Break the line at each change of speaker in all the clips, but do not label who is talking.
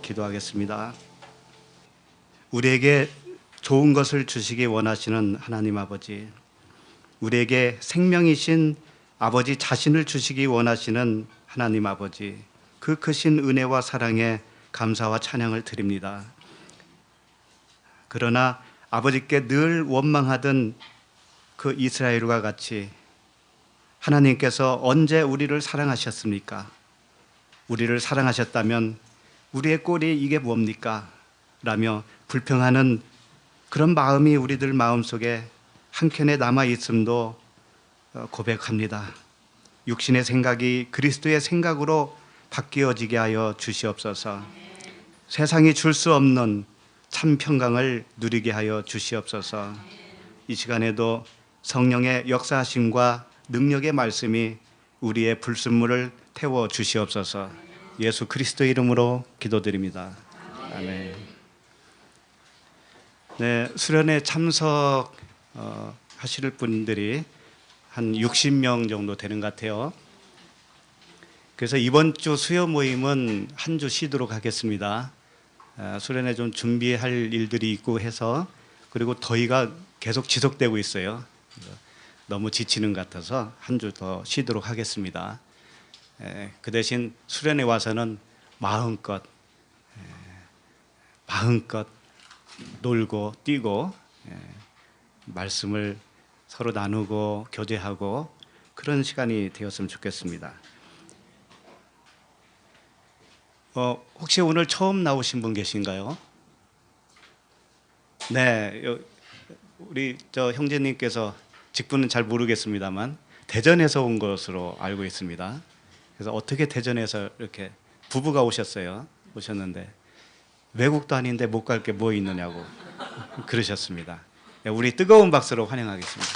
기도하겠습니다. 우리에게 좋은 것을 주시기 원하시는 하나님 아버지, 우리에게 생명이신 아버지 자신을 주시기 원하시는 하나님 아버지, 그 크신 은혜와 사랑에 감사와 찬양을 드립니다. 그러나 아버지께 늘 원망하던 그 이스라엘과 같이 하나님께서 언제 우리를 사랑하셨습니까? 우리를 사랑하셨다면 우리의 꼴이 이게 뭡니까? 라며 불평하는 그런 마음이 우리들 마음속에 한켠에 남아있음도 고백합니다. 육신의 생각이 그리스도의 생각으로 바뀌어지게 하여 주시옵소서. 세상이 줄 수 없는 참 평강을 누리게 하여 주시옵소서. 이 시간에도 성령의 역사하심과 능력의 말씀이 우리의 불순물을 태워 주시옵소서. 예수 그리스도의 이름으로 기도드립니다. 아멘. 네, 수련회 참석 하실 분들이 한 60명 정도 되는 것 같아요. 그래서 이번 주 수요 모임은 한 주 쉬도록 하겠습니다. 수련회 좀 준비할 일들이 있고 해서, 그리고 더위가 계속 지속되고 있어요. 너무 지치는 것 같아서 한 주 더 쉬도록 하겠습니다. 그 대신 수련회 와서는 마음껏 놀고 뛰고 말씀을 서로 나누고 교제하고 그런 시간이 되었으면 좋겠습니다. 혹시 오늘 처음 나오신 분 계신가요? 네, 우리 형제님께서 직분은 잘 모르겠습니다만 대전에서 온 것으로 알고 있습니다. 그래서 어떻게 대전에서 이렇게 부부가 오셨는데 외국도 아닌데 못 갈 게 뭐 있느냐고 그러셨습니다. 우리 뜨거운 박수로 환영하겠습니다.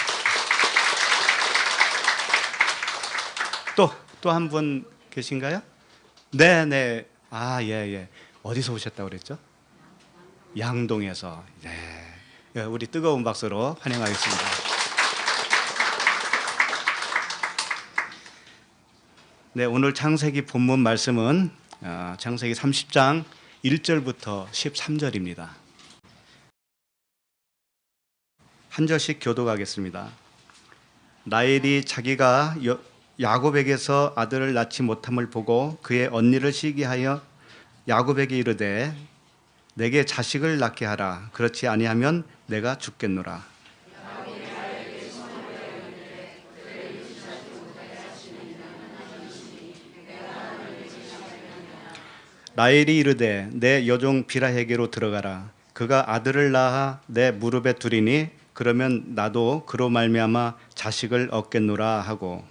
또 한 분 계신가요? 네. 예. 어디서 오셨다고 그랬죠? 양동에서. 네. 우리 뜨거운 박수로 환영하겠습니다. 네, 오늘 창세기 본문 말씀은 창세기 30장 1절부터 13절입니다. 한 절씩 교독하겠습니다. 라헬이 자기가 야곱에게서 아들을 낳지 못함을 보고 그의 언니를 시기하여 야곱에게 이르되 내게 자식을 낳게 하라. 그렇지 아니하면 내가 죽겠노라. 라헬이 이르되 내 여종 빌하에게로 들어가라. 그가 아들을 낳아 내 무릎에 두리니 그러면 나도 그로 말미암아 자식을 얻겠노라 하고,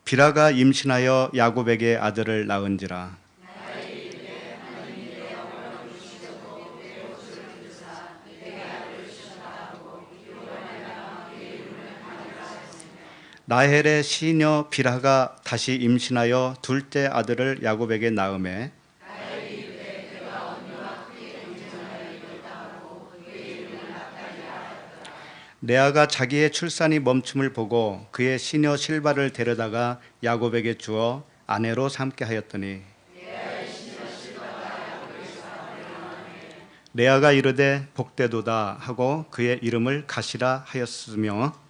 빌하가 임신하여 야곱에게 아들을 낳은지라. 라헬의 시녀 빌하가 다시 임신하여 둘째 아들을 야곱에게 낳음에 레아가 자기의 출산이 멈춤을 보고 그의 시녀 실바를 데려다가 야곱에게 주어 아내로 삼게 하였더니 레아가 이르되 복되도다 하고 그의 이름을 가시라 하였으며,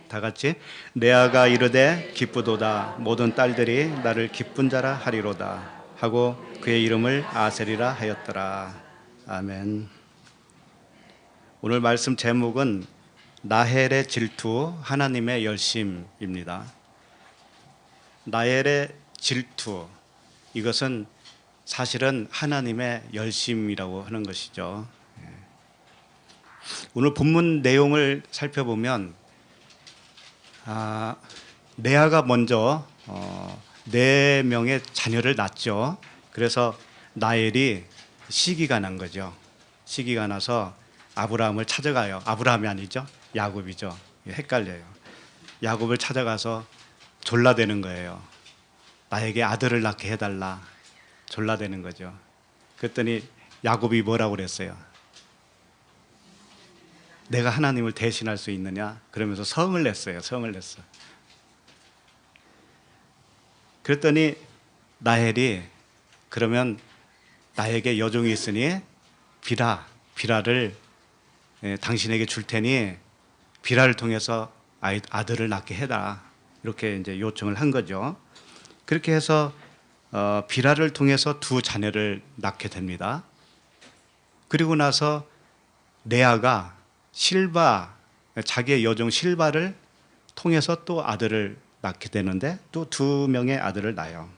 다 같이 레아가 이르되 기쁘도다 모든 딸들이 나를 기쁜 자라 하리로다 하고 그의 이름을 아셀이라 하였더라. 아멘. 오늘 말씀 제목은 라헬의 질투, 하나님의 열심입니다. 라헬의 질투, 이것은 사실은 하나님의 열심이라고 하는 것이죠. 오늘 본문 내용을 살펴보면 레아가 먼저 4명의 자녀를 낳죠. 그래서 라헬이 시기가 난 거죠. 시기가 나서 아브라함을 찾아가요. 아브라함이 아니죠. 야곱이죠. 헷갈려요. 야곱을 찾아가서 졸라대는 거예요. 나에게 아들을 낳게 해달라. 졸라대는 거죠. 그랬더니 야곱이 뭐라고 그랬어요? 내가 하나님을 대신할 수 있느냐? 그러면서 성을 냈어요. 성을 냈어. 그랬더니 라헬이 그러면 나에게 여종이 있으니 비라를 당신에게 줄 테니 비라를 통해서 아들을 낳게 해라. 이렇게 이제 요청을 한 거죠. 그렇게 해서 비라를 통해서 두 자녀를 낳게 됩니다. 그리고 나서 레아가 자기의 여종 실바를 통해서 또 아들을 낳게 되는데 또 두 명의 아들을 낳아요.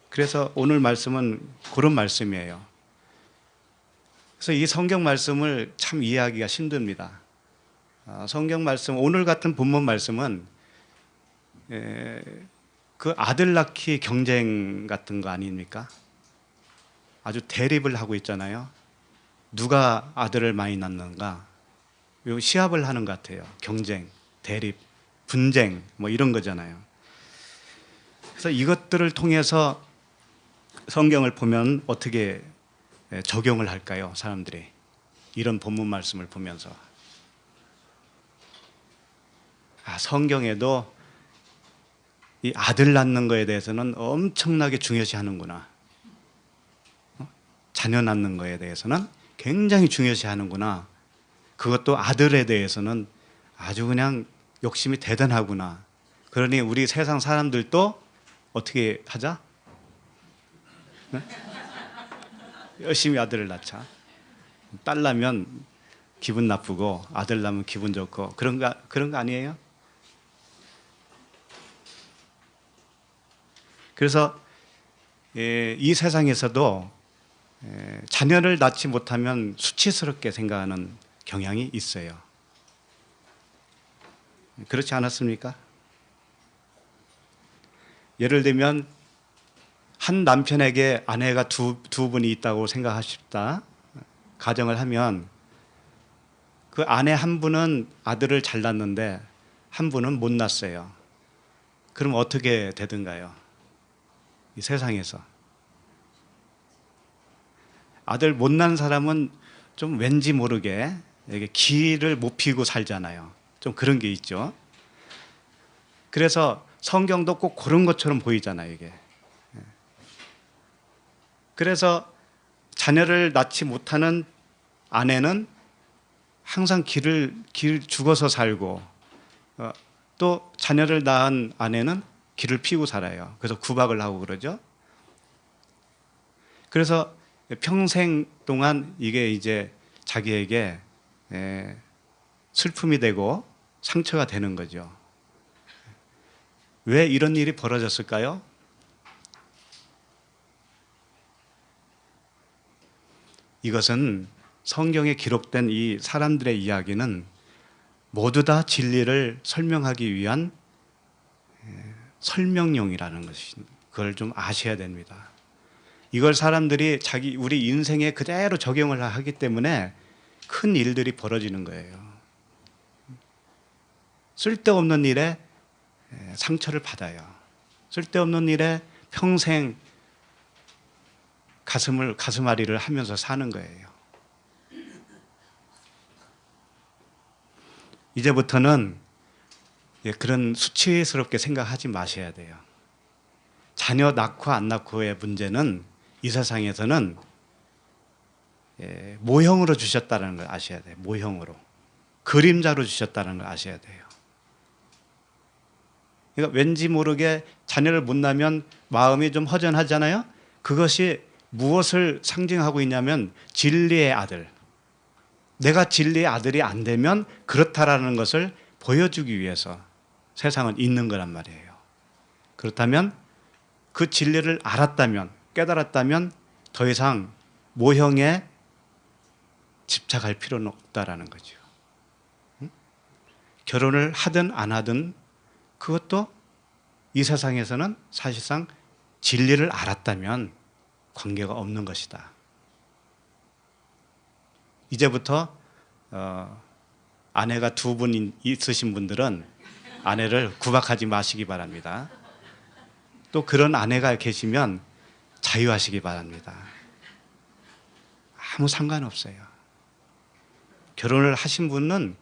그래서 오늘 말씀은 그런 말씀이에요. 그래서 이 성경 말씀을 참 이해하기가 힘듭니다. 성경 말씀, 오늘 같은 본문 말씀은 그 아들 낳기 경쟁 같은 거 아닙니까? 아주 대립을 하고 있잖아요. 누가 아들을 많이 낳는가? 시합을 하는 것 같아요. 경쟁, 대립, 분쟁 뭐 이런 거잖아요. 그래서 이것들을 통해서 성경을 보면 어떻게 적용을 할까요? 사람들이 이런 본문 말씀을 보면서 성경에도 이 아들 낳는 거에 대해서는 엄청나게 중요시 하는구나. 자녀 낳는 거에 대해서는 굉장히 중요시 하는구나. 그것도 아들에 대해서는 아주 그냥 욕심이 대단하구나. 그러니 우리 세상 사람들도 어떻게 하자? 네? 열심히 아들을 낳자. 딸 낳으면 기분 나쁘고 아들 낳으면 기분 좋고 그런 거 아니에요? 그래서 이 세상에서도 자녀를 낳지 못하면 수치스럽게 생각하는 경향이 있어요. 그렇지 않았습니까? 예를 들면 한 남편에게 아내가 두 분이 있다고 생각하십다. 가정을 하면 그 아내 한 분은 아들을 잘 낳는데 한 분은 못 낳았어요. 그럼 어떻게 되든가요? 이 세상에서 아들 못 낳은 사람은 좀 왠지 모르게 이게 기를 못 피고 살잖아요. 좀 그런 게 있죠. 그래서 성경도 꼭 그런 것처럼 보이잖아요, 이게. 그래서 자녀를 낳지 못하는 아내는 항상 길을 죽어서 살고 또 자녀를 낳은 아내는 길을 피고 살아요. 그래서 구박을 하고 그러죠. 그래서 평생 동안 이게 이제 자기에게 슬픔이 되고 상처가 되는 거죠. 왜 이런 일이 벌어졌을까요? 이것은 성경에 기록된 이 사람들의 이야기는 모두 다 진리를 설명하기 위한 설명용이라는 것이, 그걸 좀 아셔야 됩니다. 이걸 사람들이 우리 인생에 그대로 적용을 하기 때문에 큰 일들이 벌어지는 거예요. 쓸데없는 일에 상처를 받아요. 쓸데없는 일에 평생 가슴앓이를 하면서 사는 거예요. 이제부터는 그런 수치스럽게 생각하지 마셔야 돼요. 자녀 낳고 안 낳고의 문제는 이 세상에서는 모형으로 주셨다는 걸 아셔야 돼요. 모형으로. 그림자로 주셨다는 걸 아셔야 돼요. 그러니까 왠지 모르게 자녀를 못 낳으면 마음이 좀 허전하잖아요. 그것이 무엇을 상징하고 있냐면 진리의 아들. 내가 진리의 아들이 안 되면 그렇다라는 것을 보여주기 위해서 세상은 있는 거란 말이에요. 그렇다면 그 진리를 알았다면, 깨달았다면 더 이상 모형에 집착할 필요는 없다라는 거죠. 결혼을 하든 안 하든 그것도 이 세상에서는 사실상 진리를 알았다면 관계가 없는 것이다. 이제부터 아내가 두 분 있으신 분들은 아내를 구박하지 마시기 바랍니다. 또 그런 아내가 계시면 자유하시기 바랍니다. 아무 상관없어요. 결혼을 하신 분은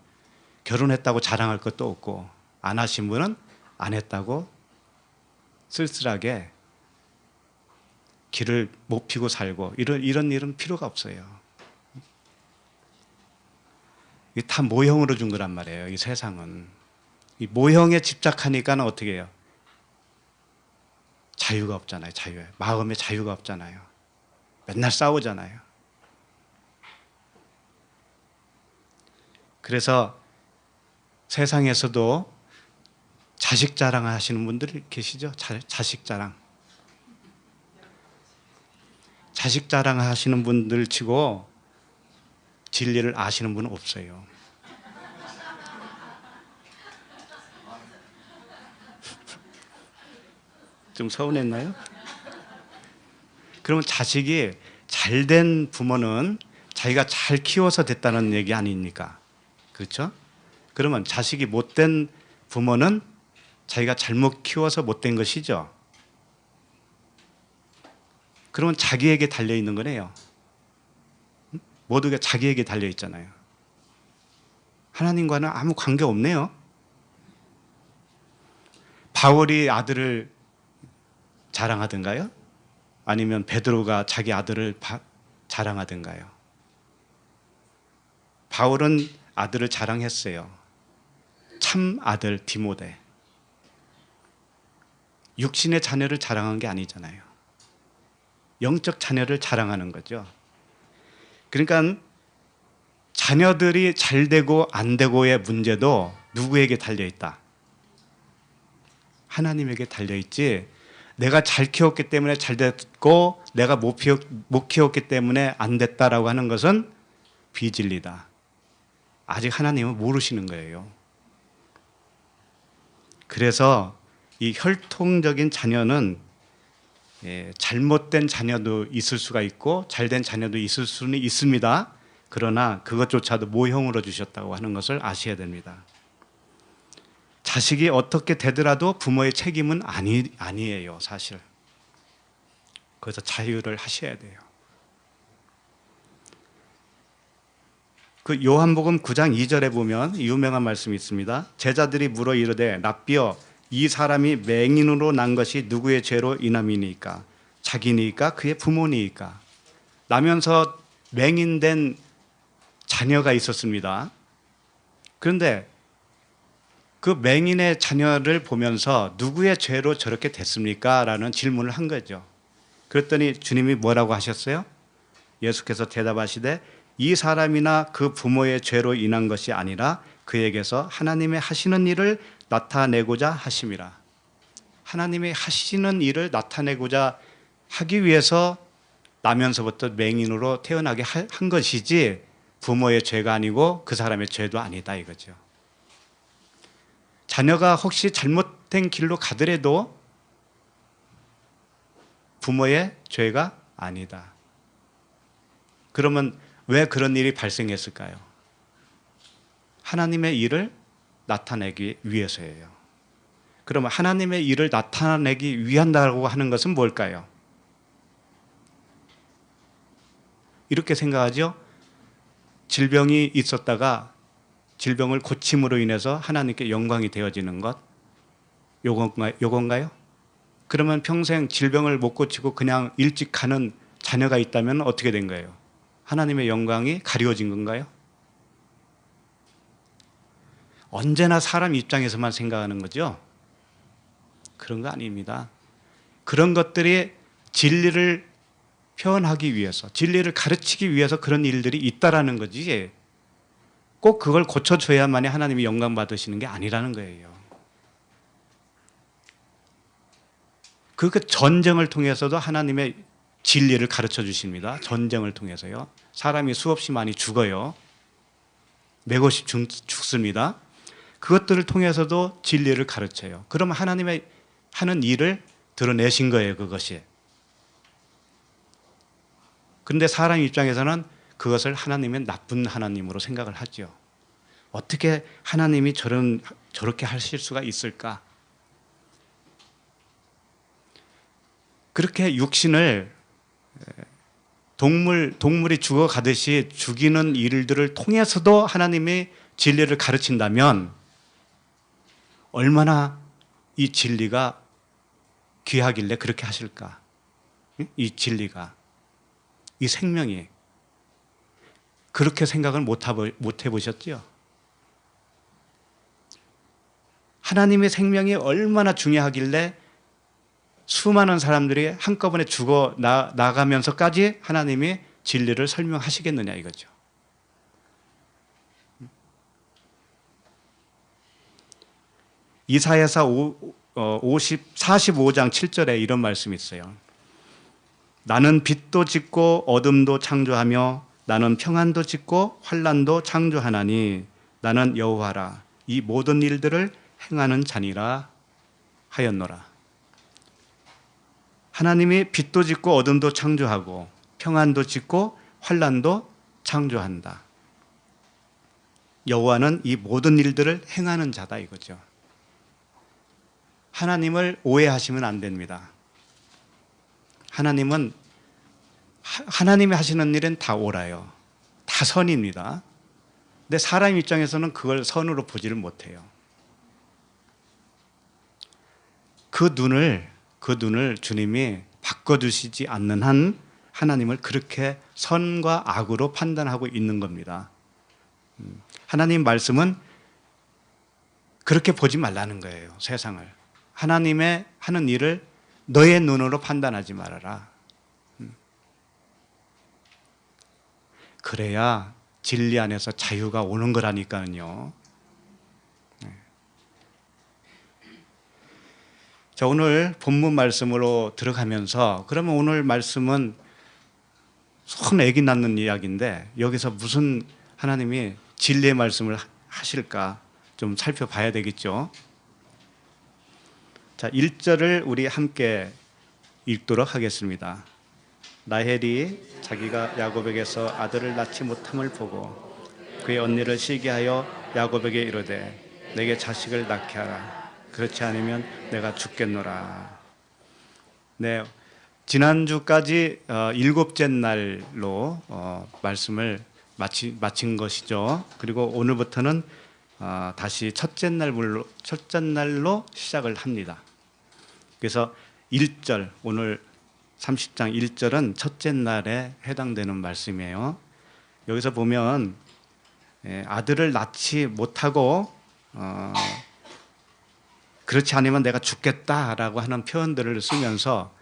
결혼했다고 자랑할 것도 없고 안 하신 분은 안 했다고 쓸쓸하게 길을 못 피고 살고 이런 일은 필요가 없어요. 이게 다 모형으로 준 거란 말이에요. 이 세상은. 이 모형에 집착하니까 어떻게 해요? 자유가 없잖아요. 자유. 마음의 자유가 없잖아요. 맨날 싸우잖아요. 그래서 세상에서도 자식 자랑 하시는 분들 계시죠? 자식 자랑. 자식 자랑 하시는 분들 치고 진리를 아시는 분은 없어요. 좀 서운했나요? 그러면 자식이 잘된 부모는 자기가 잘 키워서 됐다는 얘기 아닙니까? 그렇죠? 그러면 자식이 못된 부모는 자기가 잘못 키워서 못된 것이죠. 그러면 자기에게 달려있는 거네요. 모두가 자기에게 달려있잖아요. 하나님과는 아무 관계 없네요. 바울이 아들을 자랑하던가요? 아니면 베드로가 자기 아들을 자랑하던가요? 바울은 아들을 자랑했어요. 참 아들 디모데. 육신의 자녀를 자랑한 게 아니잖아요. 영적 자녀를 자랑하는 거죠. 그러니까 자녀들이 잘 되고 안 되고의 문제도 누구에게 달려있다? 하나님에게 달려있지, 내가 잘 키웠기 때문에 잘 됐고 내가 못 키웠기 때문에 안 됐다라고 하는 것은 비진리다. 아직 하나님은 모르시는 거예요. 그래서 이 혈통적인 자녀는 잘못된 자녀도 있을 수가 있고 잘된 자녀도 있을 수는 있습니다. 그러나 그것조차도 모형으로 주셨다고 하는 것을 아셔야 됩니다. 자식이 어떻게 되더라도 부모의 책임은 아니에요, 사실. 그래서 자유를 하셔야 돼요. 그 요한복음 9장 2절에 보면 유명한 말씀이 있습니다. 제자들이 물어 이르되 랍비여 이 사람이 맹인으로 난 것이 누구의 죄로 인함이니까? 자기니까 그의 부모니까? 나면서 맹인된 자녀가 있었습니다. 그런데 그 맹인의 자녀를 보면서 누구의 죄로 저렇게 됐습니까? 라는 질문을 한 거죠. 그랬더니 주님이 뭐라고 하셨어요? 예수께서 대답하시되 이 사람이나 그 부모의 죄로 인한 것이 아니라 그에게서 하나님의 하시는 일을 나타내고자 하심이라. 하나님이 하시는 일을 나타내고자 하기 위해서 나면서부터 맹인으로 태어나게 한 것이지 부모의 죄가 아니고 그 사람의 죄도 아니다 이거죠. 자녀가 혹시 잘못된 길로 가더라도 부모의 죄가 아니다. 그러면 왜 그런 일이 발생했을까요? 하나님의 일을 나타내기 위해서예요. 그러면 하나님의 일을 나타내기 위한다고 하는 것은 뭘까요? 이렇게 생각하죠. 질병이 있었다가 질병을 고침으로 인해서 하나님께 영광이 되어지는 것, 요건가요? 그러면 평생 질병을 못 고치고 그냥 일찍 가는 자녀가 있다면 어떻게 된 거예요? 하나님의 영광이 가려진 건가요? 언제나 사람 입장에서만 생각하는 거죠? 그런 거 아닙니다. 그런 것들이 진리를 표현하기 위해서, 진리를 가르치기 위해서 그런 일들이 있다라는 거지, 꼭 그걸 고쳐줘야만이 하나님이 영광 받으시는 게 아니라는 거예요. 그 전쟁을 통해서도 하나님의 진리를 가르쳐 주십니다. 전쟁을 통해서요. 사람이 수없이 많이 죽어요. 맥없이 죽습니다. 그것들을 통해서도 진리를 가르쳐요. 그러면 하나님의 하는 일을 드러내신 거예요, 그것이. 그런데 사람 입장에서는 그것을 하나님의 나쁜 하나님으로 생각을 하죠. 어떻게 하나님이 저렇게 하실 수가 있을까? 그렇게 육신을 동물이 죽어가듯이 죽이는 일들을 통해서도 하나님이 진리를 가르친다면 얼마나 이 진리가 귀하길래 그렇게 하실까? 이 진리가, 이 생명이. 그렇게 생각을 못 해보셨죠? 하나님의 생명이 얼마나 중요하길래 수많은 사람들이 한꺼번에 죽어 나가면서까지 하나님이 진리를 설명하시겠느냐 이거죠. 이사야서 45장 7절에 이런 말씀이 있어요. 나는 빛도 짓고 어둠도 창조하며 나는 평안도 짓고 환난도 창조하나니 나는 여호와라. 이 모든 일들을 행하는 자니라 하였노라. 하나님이 빛도 짓고 어둠도 창조하고 평안도 짓고 환난도 창조한다. 여호와는 이 모든 일들을 행하는 자다 이거죠. 하나님을 오해하시면 안 됩니다. 하나님이 하시는 일은 다 옳아요. 다 선입니다. 근데 사람 입장에서는 그걸 선으로 보지를 못해요. 그 눈을 주님이 바꿔주시지 않는 한 하나님을 그렇게 선과 악으로 판단하고 있는 겁니다. 하나님 말씀은 그렇게 보지 말라는 거예요. 세상을. 하나님의 하는 일을 너의 눈으로 판단하지 말아라. 그래야 진리 안에서 자유가 오는 거라니까요. 자, 오늘 본문 말씀으로 들어가면서 그러면 오늘 말씀은 손 애기 낳는 이야기인데 여기서 무슨 하나님이 진리의 말씀을 하실까 좀 살펴봐야 되겠죠. 자, 1절을 우리 함께 읽도록 하겠습니다. 라헬이 자기가 야곱에게서 아들을 낳지 못함을 보고 그의 언니를 시기하여 야곱에게 이르되 내게 자식을 낳게 하라. 그렇지 않으면 내가 죽겠노라. 네, 지난주까지 7째 날로 말씀을 마친 것이죠. 그리고 오늘부터는 다시 첫째 날로 시작을 합니다. 그래서 1절, 오늘 30장 1절은 첫째 날에 해당되는 말씀이에요. 여기서 보면 아들을 낳지 못하고 그렇지 않으면 내가 죽겠다라고 하는 표현들을 쓰면서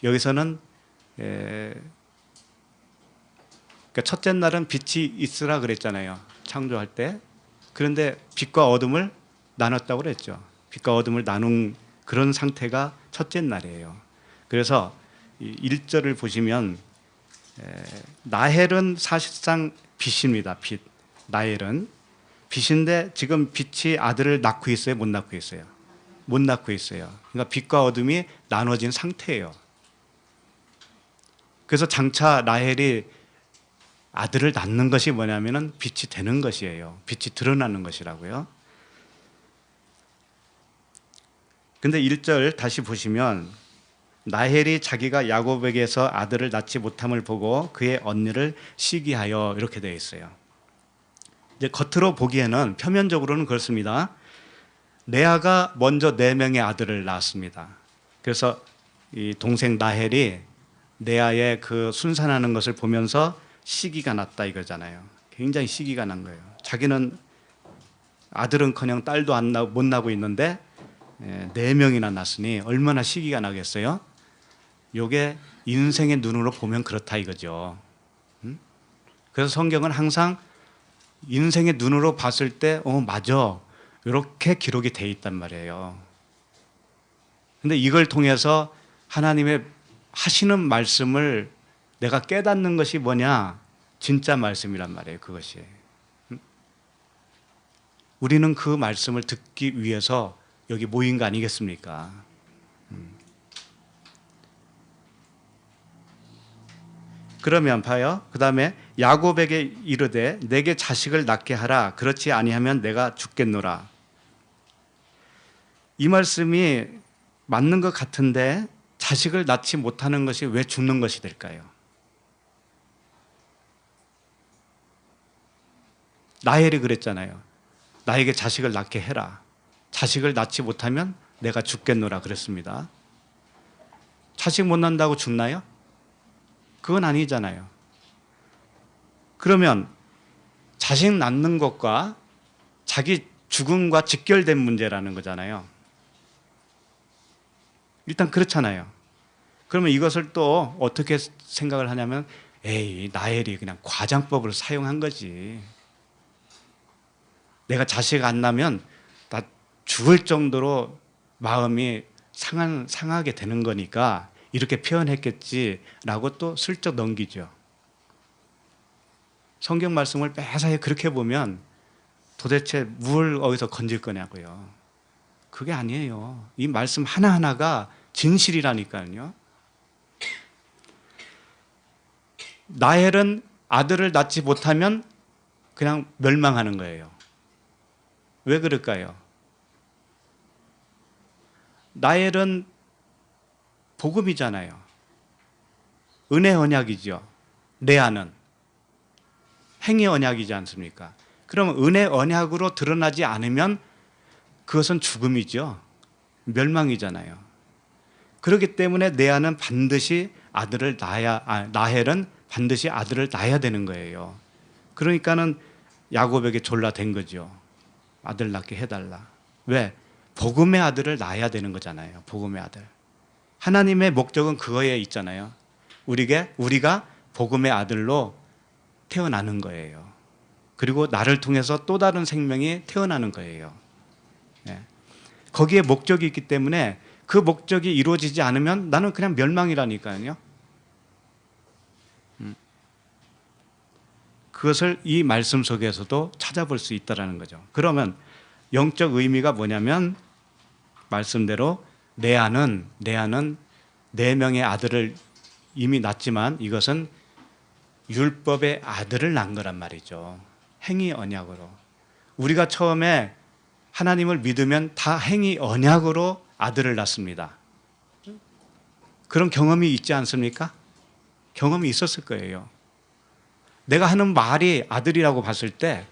여기서는 그러니까 첫째 날은 빛이 있으라 그랬잖아요. 창조할 때. 그런데 빛과 어둠을 나눴다고 그랬죠. 빛과 어둠을 나눈 그런 상태가 첫째 날이에요. 그래서 1절을 보시면 나헬은 사실상 빛입니다. 빛. 나헬은 빛인데 지금 빛이 아들을 낳고 있어요? 못 낳고 있어요? 못 낳고 있어요. 그러니까 빛과 어둠이 나눠진 상태예요. 그래서 장차 라헬이 아들을 낳는 것이 뭐냐면은 빛이 되는 것이에요. 빛이 드러나는 것이라고요. 근데 1절 다시 보시면 라헬이 자기가 야곱에게서 아들을 낳지 못함을 보고 그의 언니를 시기하여 이렇게 되어 있어요. 이제 겉으로 보기에는 표면적으로는 그렇습니다. 레아가 먼저 4명의 아들을 낳았습니다. 그래서 이 동생 라헬이 레아의 그 순산하는 것을 보면서 시기가 났다 이거잖아요. 굉장히 시기가 난 거예요. 자기는 아들은커녕 딸도 못 나고 있는데 4명이나 낳았으니 얼마나 시기가 나겠어요? 이게 인생의 눈으로 보면 그렇다 이거죠. 그래서 성경은 항상 인생의 눈으로 봤을 때 맞아 이렇게 기록이 돼 있단 말이에요. 근데 이걸 통해서 하나님의 하시는 말씀을 내가 깨닫는 것이 뭐냐? 진짜 말씀이란 말이에요. 그것이. 우리는 그 말씀을 듣기 위해서 여기 모인 거 아니겠습니까? 그러면 봐요. 그 다음에 야곱에게 이르되 내게 자식을 낳게 하라. 그렇지 아니하면 내가 죽겠노라. 이 말씀이 맞는 것 같은데 자식을 낳지 못하는 것이 왜 죽는 것이 될까요? 라헬이 그랬잖아요. 나에게 자식을 낳게 해라. 자식을 낳지 못하면 내가 죽겠노라 그랬습니다. 자식 못 낳는다고 죽나요? 그건 아니잖아요. 그러면 자식 낳는 것과 자기 죽음과 직결된 문제라는 거잖아요. 일단 그렇잖아요. 그러면 이것을 또 어떻게 생각을 하냐면 에이, 라헬이 그냥 과장법을 사용한 거지. 내가 자식 안 낳으면 나 죽을 정도로 마음이 상하게 되는 거니까 이렇게 표현했겠지라고 또 슬쩍 넘기죠. 성경 말씀을 매사에 그렇게 보면 도대체 뭘 어디서 건질 거냐고요. 그게 아니에요. 이 말씀 하나하나가 진실이라니까요. 라헬은 아들을 낳지 못하면 그냥 멸망하는 거예요. 왜 그럴까요? 라헬은 복음이잖아요. 은혜 언약이죠. 레아는 행위 언약이지 않습니까? 그럼 은혜 언약으로 드러나지 않으면 그것은 죽음이죠. 멸망이잖아요. 그렇기 때문에 레아는 반드시 라헬은 반드시 아들을 낳아야 되는 거예요. 그러니까는 야곱에게 졸라댄 거죠. 아들 낳게 해달라. 왜? 복음의 아들을 낳아야 되는 거잖아요. 복음의 아들. 하나님의 목적은 그거에 있잖아요. 우리가 복음의 아들로 태어나는 거예요. 그리고 나를 통해서 또 다른 생명이 태어나는 거예요. 네. 거기에 목적이 있기 때문에 그 목적이 이루어지지 않으면 나는 그냥 멸망이라니까요. 그것을 이 말씀 속에서도 찾아볼 수 있다는 거죠. 그러면 영적 의미가 뭐냐면 말씀대로 레아는 4명의 아들을 이미 낳았지만 이것은 율법의 아들을 낳은 거란 말이죠. 행위 언약으로. 우리가 처음에 하나님을 믿으면 다 행위 언약으로 아들을 낳습니다. 그런 경험이 있지 않습니까? 경험이 있었을 거예요. 내가 하는 말이 아들이라고 봤을 때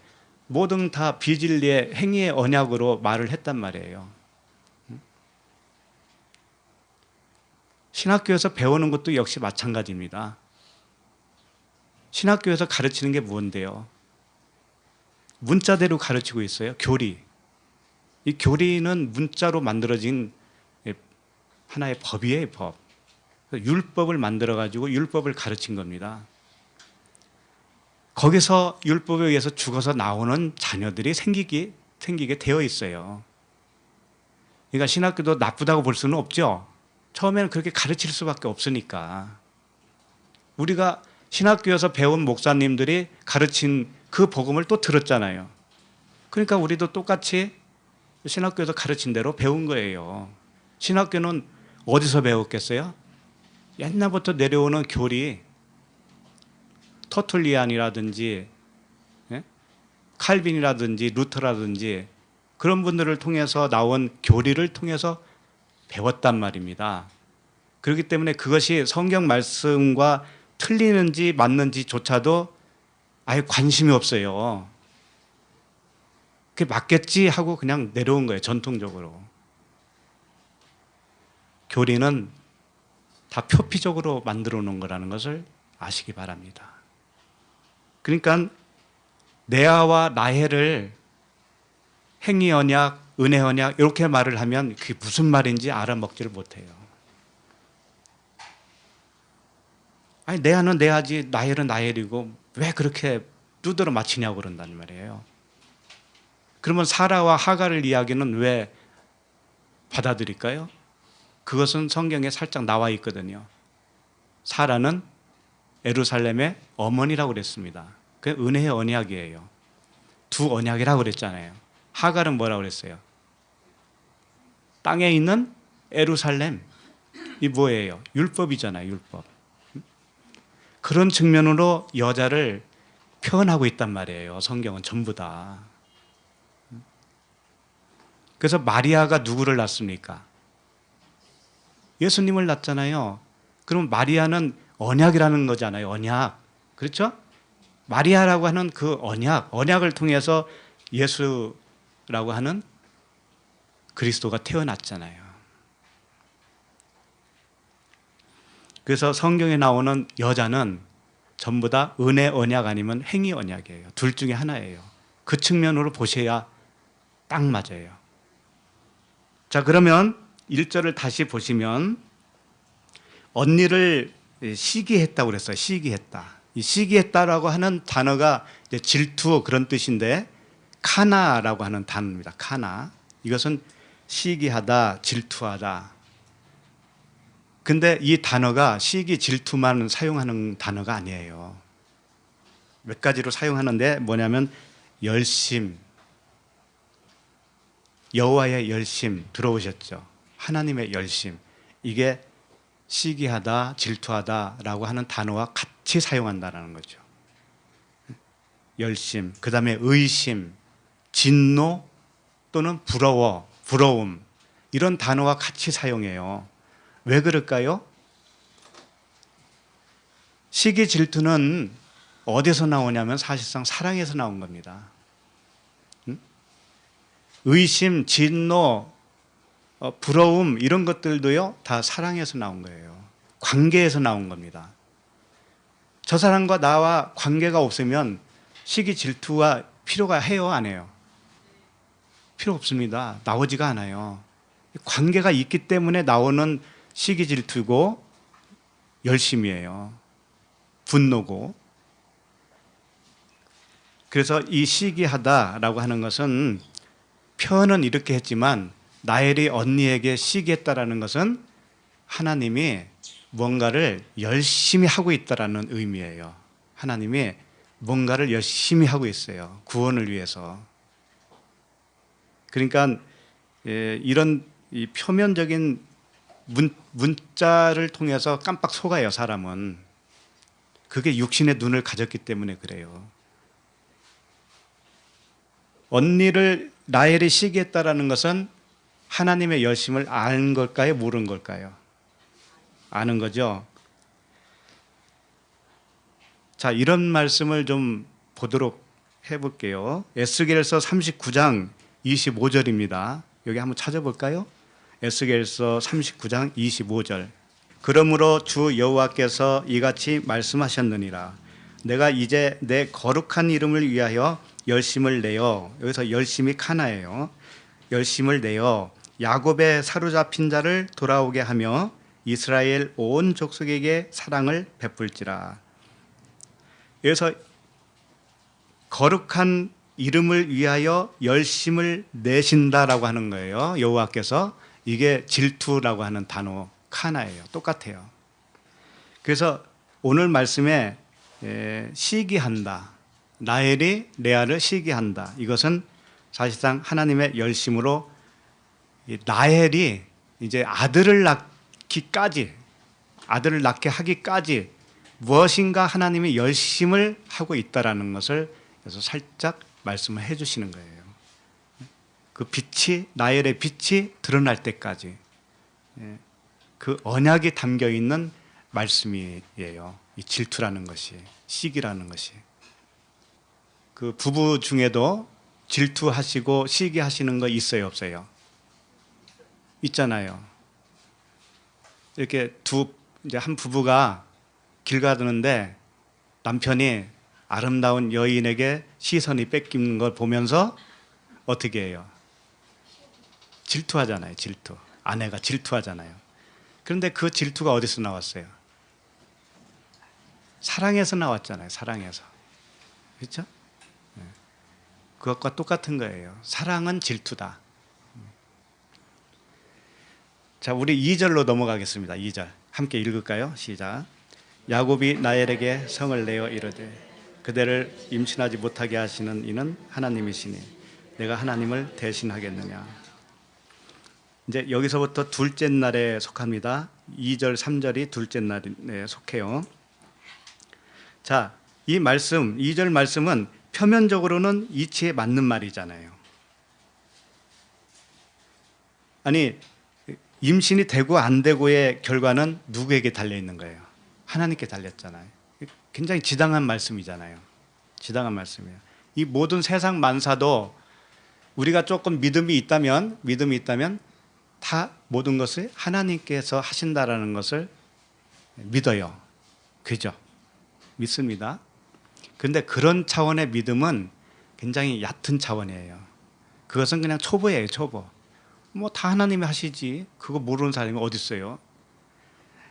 뭐든 다 비진리의 행위의 언약으로 말을 했단 말이에요. 신학교에서 배우는 것도 역시 마찬가지입니다. 신학교에서 가르치는 게 뭔데요? 문자대로 가르치고 있어요. 교리. 이 교리는 문자로 만들어진 하나의 법이에요, 법. 율법을 만들어가지고 율법을 가르친 겁니다. 거기서 율법에 의해서 죽어서 나오는 자녀들이 생기게 되어 있어요. 그러니까 신학교도 나쁘다고 볼 수는 없죠. 처음에는 그렇게 가르칠 수밖에 없으니까. 우리가 신학교에서 배운 목사님들이 가르친 그 복음을 또 들었잖아요. 그러니까 우리도 똑같이 신학교에서 가르친 대로 배운 거예요. 신학교는 어디서 배웠겠어요? 옛날부터 내려오는 교리, 터툴리안이라든지 칼빈이라든지 루터라든지 그런 분들을 통해서 나온 교리를 통해서 배웠단 말입니다. 그렇기 때문에 그것이 성경 말씀과 틀리는지 맞는지조차도 아예 관심이 없어요. 그게 맞겠지 하고 그냥 내려온 거예요. 전통적으로. 교리는 다 표피적으로 만들어 놓은 거라는 것을 아시기 바랍니다. 그러니까 레아와 라헬을 행위 언약, 은혜 언약 이렇게 말을 하면 그게 무슨 말인지 알아먹지를 못해요. 아니 레아는 레아지 라헬은 라헬이고 왜 그렇게 두드러 맞히냐고 그런단 말이에요. 그러면 사라와 하갈을 이야기는 왜 받아들일까요? 그것은 성경에 살짝 나와 있거든요. 사라는 예루살렘의 어머니라고 그랬습니다. 그 은혜의 언약이에요. 두 언약이라고 그랬잖아요. 하갈은 뭐라고 그랬어요? 땅에 있는 예루살렘. 이 뭐예요? 율법이잖아요. 율법. 그런 측면으로 여자를 표현하고 있단 말이에요. 성경은 전부 다. 그래서 마리아가 누구를 낳습니까? 예수님을 낳잖아요. 그럼 마리아는 언약이라는 거잖아요. 언약. 그렇죠? 마리아라고 하는 그 언약을 통해서 예수라고 하는 그리스도가 태어났잖아요. 그래서 성경에 나오는 여자는 전부 다 은혜 언약 아니면 행위 언약이에요. 둘 중에 하나예요. 그 측면으로 보셔야 딱 맞아요. 자, 그러면 1절을 다시 보시면 언니를 시기했다고 그랬어요. 시기했다. 이 시기했다라고 하는 단어가 이제 질투 그런 뜻인데 카나라고 하는 단어입니다. 카나. 이것은 시기하다, 질투하다. 근데 이 단어가 시기, 질투만 사용하는 단어가 아니에요. 몇 가지로 사용하는데 뭐냐면 열심, 여호와의 열심 들어오셨죠? 하나님의 열심. 이게 시기하다, 질투하다라고 하는 단어와 같이 사용한다는 거죠. 열심, 그 다음에 의심, 진노 또는 부러움 이런 단어와 같이 사용해요. 왜 그럴까요? 시기, 질투는 어디서 나오냐면 사실상 사랑에서 나온 겁니다. 의심, 진노, 부러움 이런 것들도요 다 사랑에서 나온 거예요. 관계에서 나온 겁니다. 저 사람과 나와 관계가 없으면 시기, 질투가 필요가 해요, 안 해요? 필요 없습니다. 나오지가 않아요. 관계가 있기 때문에 나오는 시기, 질투고 열심이에요. 분노고. 그래서 이 시기하다라고 하는 것은 표현은 이렇게 했지만 나엘이 언니에게 시기했다라는 것은 하나님이 뭔가를 열심히 하고 있다라는 의미예요. 하나님이 뭔가를 열심히 하고 있어요. 구원을 위해서. 그러니까 이런 이 표면적인 문자를 통해서 깜빡 속아요, 사람은. 그게 육신의 눈을 가졌기 때문에 그래요. 언니를 라헬이 시기했다라는 것은 하나님의 열심을 아는 걸까요? 모르는 걸까요? 아는 거죠. 자, 이런 말씀을 좀 보도록 해볼게요. 에스겔서 39장 25절입니다. 여기 한번 찾아볼까요? 에스겔서 39장 25절. 그러므로 주 여호와께서 이같이 말씀하셨느니라. 내가 이제 내 거룩한 이름을 위하여 열심을 내어, 여기서 열심이 카나예요. 열심을 내어 야곱의 사로잡힌 자를 돌아오게 하며 이스라엘 온 족속에게 사랑을 베풀지라. 여기서 거룩한 이름을 위하여 열심을 내신다라고 하는 거예요. 여호와께서. 이게 질투라고 하는 단어 카나예요. 똑같아요. 그래서 오늘 말씀에 시기한다. 라헬이 레아를 시기한다. 이것은 사실상 하나님의 열심으로 라헬이 이제 아들을 낳게 하기까지 무엇인가 하나님이 열심을 하고 있다라는 것을 그래서 살짝 말씀을 해 주시는 거예요. 그 빛이, 라헬의 빛이 드러날 때까지 그 언약이 담겨 있는 말씀이에요. 이 질투라는 것이, 시기라는 것이. 그 부부 중에도 질투하시고 시기하시는 거 있어요, 없어요? 있잖아요. 이렇게 이제 한 부부가 길 가는데 남편이 아름다운 여인에게 시선이 뺏기는 걸 보면서 어떻게 해요? 질투하잖아요, 질투. 아내가 질투하잖아요. 그런데 그 질투가 어디서 나왔어요? 사랑에서 나왔잖아요, 사랑에서. 그렇죠? 그것과 똑같은 거예요. 사랑은 질투다. 자, 우리 2절로 넘어가겠습니다. 2절. 함께 읽을까요? 시작. 야곱이 라헬에게 성을 내어 이르되 그대를 임신하지 못하게 하시는 이는 하나님이시니 내가 하나님을 대신하겠느냐. 이제 여기서부터 둘째 날에 속합니다. 2절, 3절이 둘째 날에 속해요. 자, 이 말씀, 2절 말씀은 표면적으로는 이치에 맞는 말이잖아요. 아니, 임신이 되고 안 되고의 결과는 누구에게 달려 있는 거예요? 하나님께 달렸잖아요. 굉장히 지당한 말씀이잖아요. 지당한 말씀이에요. 이 모든 세상 만사도 우리가 조금 믿음이 있다면 다 모든 것을 하나님께서 하신다라는 것을 믿어요. 그죠? 믿습니다. 그런데 그런 차원의 믿음은 굉장히 얕은 차원이에요. 그것은 그냥 초보예요, 초보. 뭐 다 하나님이 하시지. 그거 모르는 사람이 어디 있어요?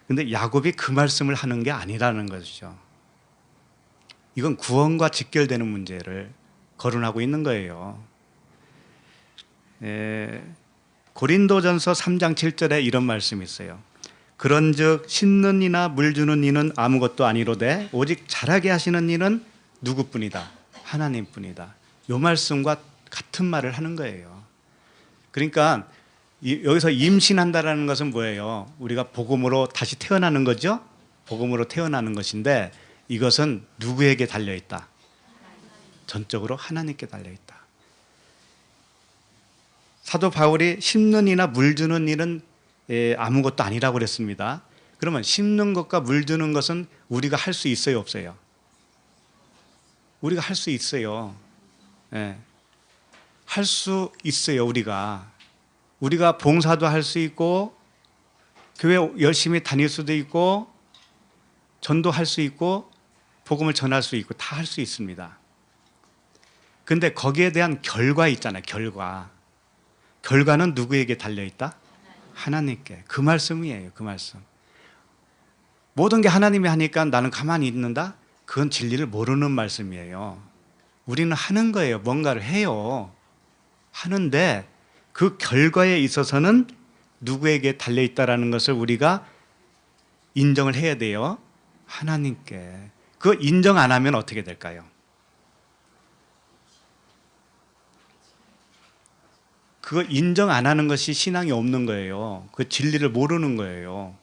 근데 야곱이 그 말씀을 하는 게 아니라는 것이죠. 이건 구원과 직결되는 문제를 거론하고 있는 거예요. 고린도전서 3장 7절에 이런 말씀이 있어요. 그런즉 심는 이나 물 주는 이는 아무것도 아니로되 오직 자라게 하시는 이는 누구뿐이다? 하나님뿐이다. 이 말씀과 같은 말을 하는 거예요. 그러니까 여기서 임신한다라는 것은 뭐예요? 우리가 복음으로 다시 태어나는 거죠? 복음으로 태어나는 것인데 이것은 누구에게 달려있다? 전적으로 하나님께 달려있다. 사도 바울이 심는 이나 물 주는 일은 아무것도 아니라고 그랬습니다. 그러면 심는 것과 물 주는 것은 우리가 할 수 있어요, 없어요? 우리가 할 수 있어요. 할 수 있어요, 우리가 봉사도 할 수 있고 교회 열심히 다닐 수도 있고 전도할 수 있고 복음을 전할 수 있고 다 할 수 있습니다. 그런데 거기에 대한 결과 있잖아요. 결과는 누구에게 달려있다? 하나님께. 그 말씀이에요. 그 말씀. 모든 게 하나님이 하니까 나는 가만히 있는다? 그건 진리를 모르는 말씀이에요. 우리는 하는 거예요. 뭔가를 해요. 하는데 그 결과에 있어서는 누구에게 달려있다라는 것을 우리가 인정을 해야 돼요. 하나님께. 그거 인정 안 하면 어떻게 될까요? 그거 인정 안 하는 것이 신앙이 없는 거예요. 그 진리를 모르는 거예요.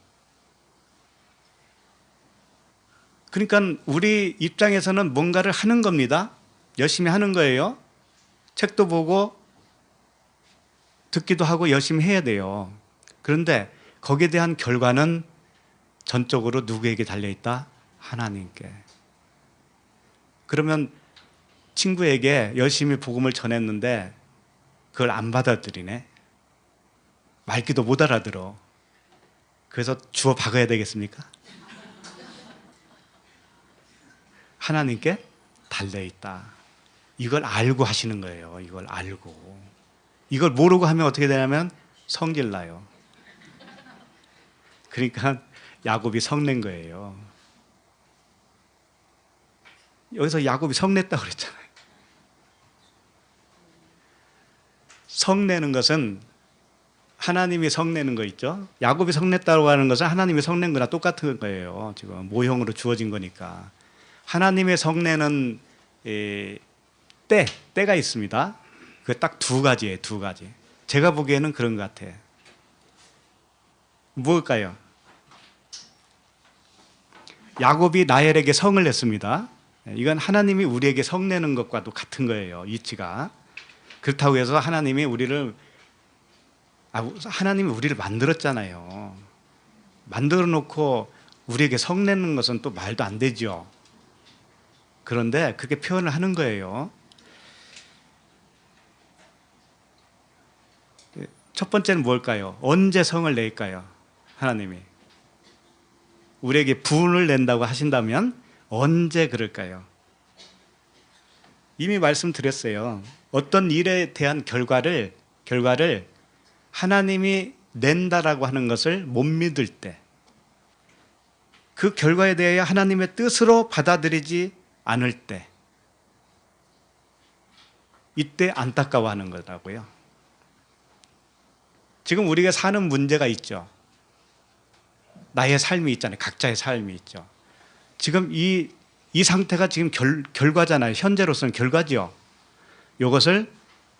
그러니까 우리 입장에서는 뭔가를 하는 겁니다. 열심히 하는 거예요. 책도 보고 듣기도 하고 열심히 해야 돼요. 그런데 거기에 대한 결과는 전적으로 누구에게 달려있다? 하나님께. 그러면 친구에게 열심히 복음을 전했는데 그걸 안 받아들이네. 말귀도 못 알아들어. 그래서 주워 박아야 되겠습니까? 하나님께 달려있다. 이걸 알고 하시는 거예요. 이걸 알고. 이걸 모르고 하면 어떻게 되냐면 성질 나요. 그러니까 야곱이 성낸 거예요. 여기서 야곱이 성냈다고 그랬잖아요. 성내는 것은 하나님이 성내는 거 있죠. 야곱이 성냈다고 하는 것은 하나님이 성낸 거나 똑같은 거예요. 지금 모형으로 주어진 거니까. 하나님의 성내는 때가 있습니다. 그 딱 두 가지예요. 두 가지. 제가 보기에는 그런 것 같아요. 뭘까요? 야곱이 라헬에게 성을 냈습니다. 이건 하나님이 우리에게 성내는 것과도 같은 거예요. 이치가. 그렇다고 해서 하나님이 우리를 만들었잖아요. 만들어 놓고 우리에게 성내는 것은 또 말도 안 되죠. 그런데 그렇게 표현을 하는 거예요. 첫 번째는 뭘까요? 언제 성을 낼까요? 하나님이 우리에게 분을 낸다고 하신다면 언제 그럴까요? 이미 말씀드렸어요. 어떤 일에 대한 결과를 하나님이 낸다라고 하는 것을 못 믿을 때, 그 결과에 대하여 하나님의 뜻으로 받아들이지 않을 때, 이때 안타까워하는 거라고요. 지금 우리가 사는 문제가 있죠. 나의 삶이 있잖아요. 각자의 삶이 있죠. 지금 이 상태가 지금 결과잖아요. 현재로서는 결과죠. 이것을